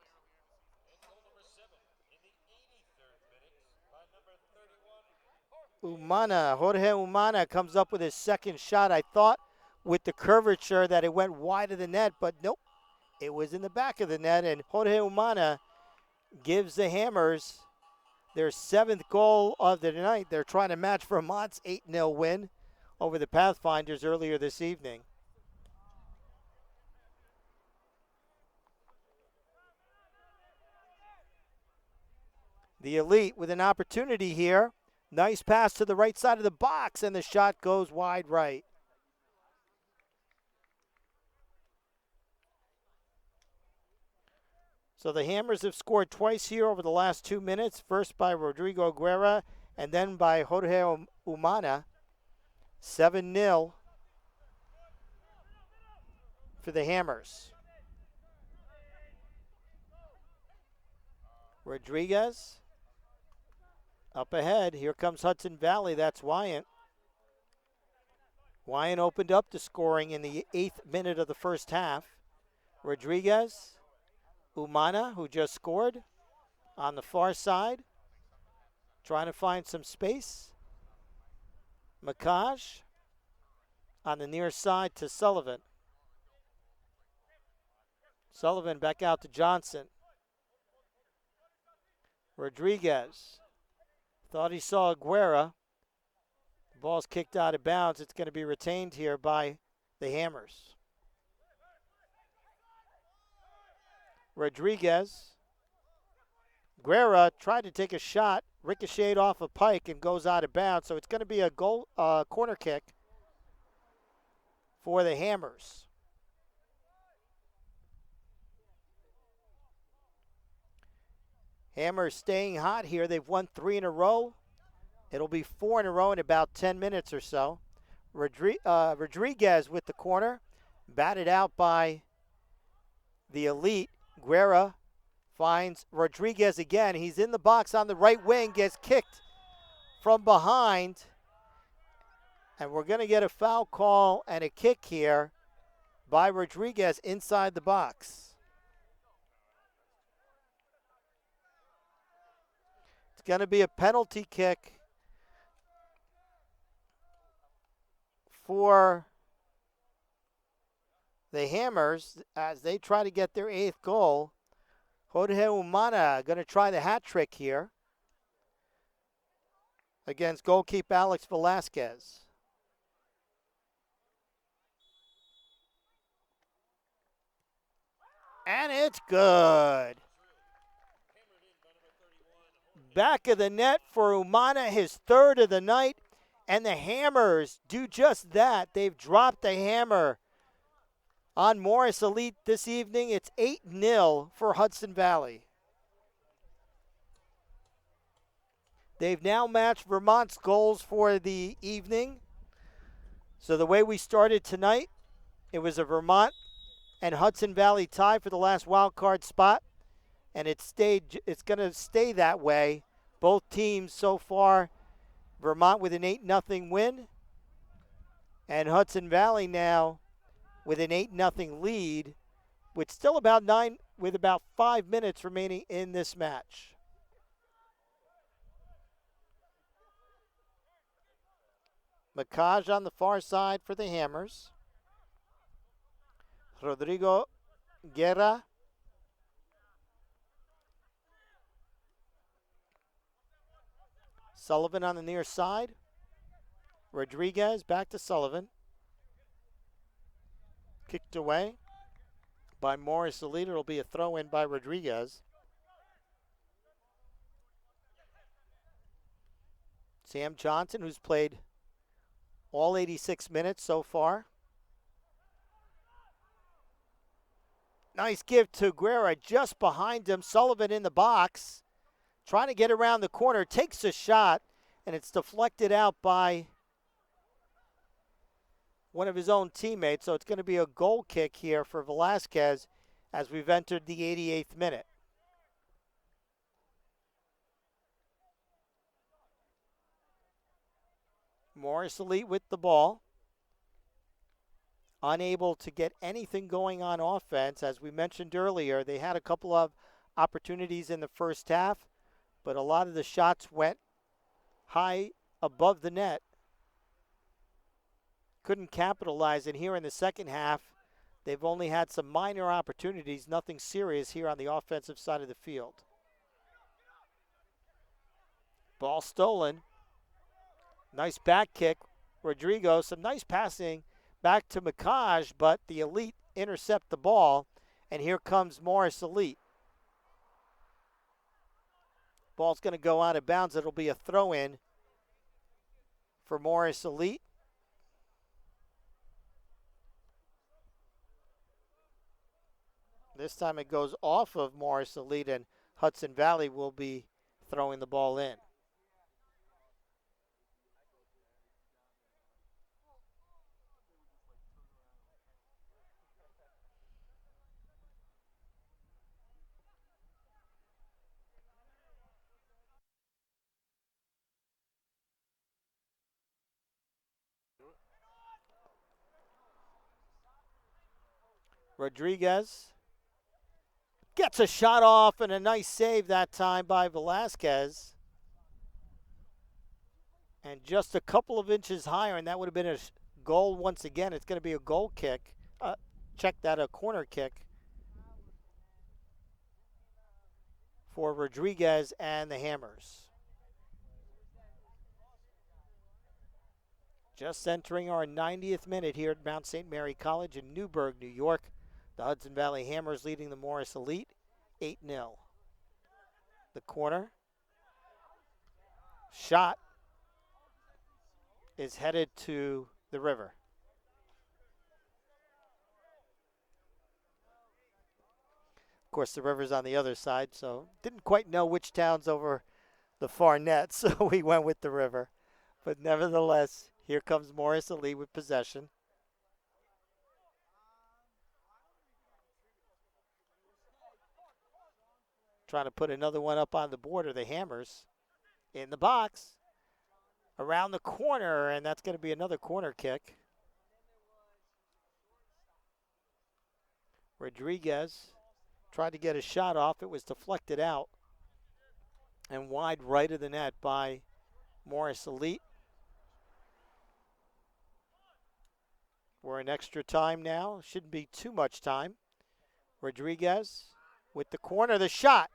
Speaker 2: Umana, Jorge Umana comes up with his second shot. I thought with the curvature that it went wide of the net, but nope. It was in the back of the net, and Jorge Umana gives the Hammers their 7th goal of the night. They're trying to match Vermont's 8-0 win over the Pathfinders earlier this evening. The Elite with an opportunity here. Nice pass to the right side of the box, and the shot goes wide right. So the Hammers have scored twice here over the last 2 minutes, first by Rodrigo Guerra and then by Jorge Umana. 7-0 for the Hammers. Rodriguez up ahead. Here comes Hudson Valley. That's Wyant. Wyant opened up the scoring in the 8th minute of the first half. Rodriguez, Umana, who just scored on the far side, trying to find some space. Makaj on the near side to Sullivan. Sullivan back out to Johnson. Rodriguez thought he saw Aguera. The ball's kicked out of bounds. It's going to be retained here by the Hammers. Rodriguez. Guerra tried to take a shot, ricocheted off a pike and goes out of bounds. So it's going to be a corner kick for the Hammers. Hammers staying hot here. They've won 3 in a row. It'll be 4 in a row in about 10 minutes or so. Rodriguez with the corner. Batted out by the Elite. Guerra finds Rodriguez again. He's in the box on the right wing. Gets kicked from behind. And we're going to get a foul call and a kick here by Rodriguez inside the box. It's going to be a penalty kick for the Hammers as they try to get their 8th goal. Jorge Umana going to try the hat trick here against goalkeeper Alex Velasquez. And it's good. Back of the net for Umana, his 3rd of the night. And the Hammers do just that. They've dropped the hammer on Morris Elite this evening. It's 8-0 for Hudson Valley. They've now matched Vermont's goals for the evening. So the way we started tonight, it was a Vermont and Hudson Valley tie for the last wild card spot. And it's going to stay that way. Both teams so far, Vermont with an 8-0 win, and Hudson Valley now with an 8-0 lead, with about 5 minutes remaining in this match. Makaj on the far side for the Hammers. Rodrigo Guerra. Sullivan on the near side. Rodriguez back to Sullivan. Kicked away by Morris Elite. It'll be a throw in by Rodriguez. Sam Johnson, who's played all 86 minutes so far. Nice give to Guerra just behind him. Sullivan in the box. Trying to get around the corner, takes a shot, and it's deflected out by one of his own teammates. So it's going to be a goal kick here for Velasquez as we've entered the 88th minute. Morris Elite with the ball. Unable to get anything going on offense. As we mentioned earlier, they had a couple of opportunities in the first half, but a lot of the shots went high above the net. Couldn't capitalize, and here in the second half, they've only had some minor opportunities, nothing serious here on the offensive side of the field. Ball stolen. Nice back kick. Rodrigo, some nice passing back to Makaj, but the Elite intercept the ball, and here comes Morris Elite. Ball's going to go out of bounds. It'll be a throw-in for Morris Elite. This time it goes off of Morris Elite, and Hudson Valley will be throwing the ball in. Rodriguez gets a shot off, and a nice save that time by Velasquez. And just a couple of inches higher, and that would have been a goal once again. It's going to be a goal kick. Check that, a corner kick for Rodriguez and the Hammers. Just entering our 90th minute here at Mount St. Mary College in Newburgh, New York. The Hudson Valley Hammers leading the Morris Elite 8-0. The corner. Shot is headed to the river. Of course, the river's on the other side, so didn't quite know which town's over the far net, so we went with the river. But nevertheless, here comes Morris Elite with possession. Trying to put another one up on the border, the Hammers. In the box. Around the corner, and that's going to be another corner kick. Rodriguez tried to get a shot off. It was deflected out. And wide right of the net by Morris Elite. We're in extra time now. Shouldn't be too much time. Rodriguez with the corner. The shot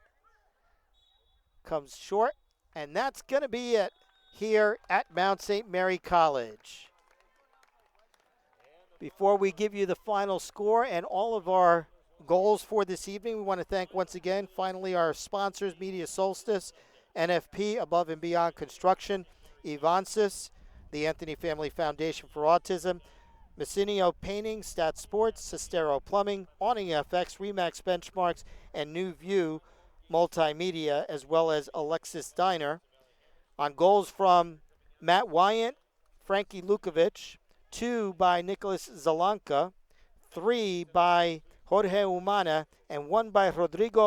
Speaker 2: comes short. And that's going to be it here at Mount St. Mary College. Before we give you the final score and all of our goals for this evening, we want to thank once again, finally, our sponsors, Media Solstice, NFP, Above and Beyond Construction, Evansis, the Anthony Family Foundation for Autism, Messinio Painting, Stat Sports, Sestero Plumbing, Awning FX, Remax Benchmarks, and New View Multimedia, as well as Alexis Diner. On goals from Matt Wyant, Frankie Lukovic, 2 by Nicholas Zalanka, 3 by Jorge Humana, and 1 by Rodrigo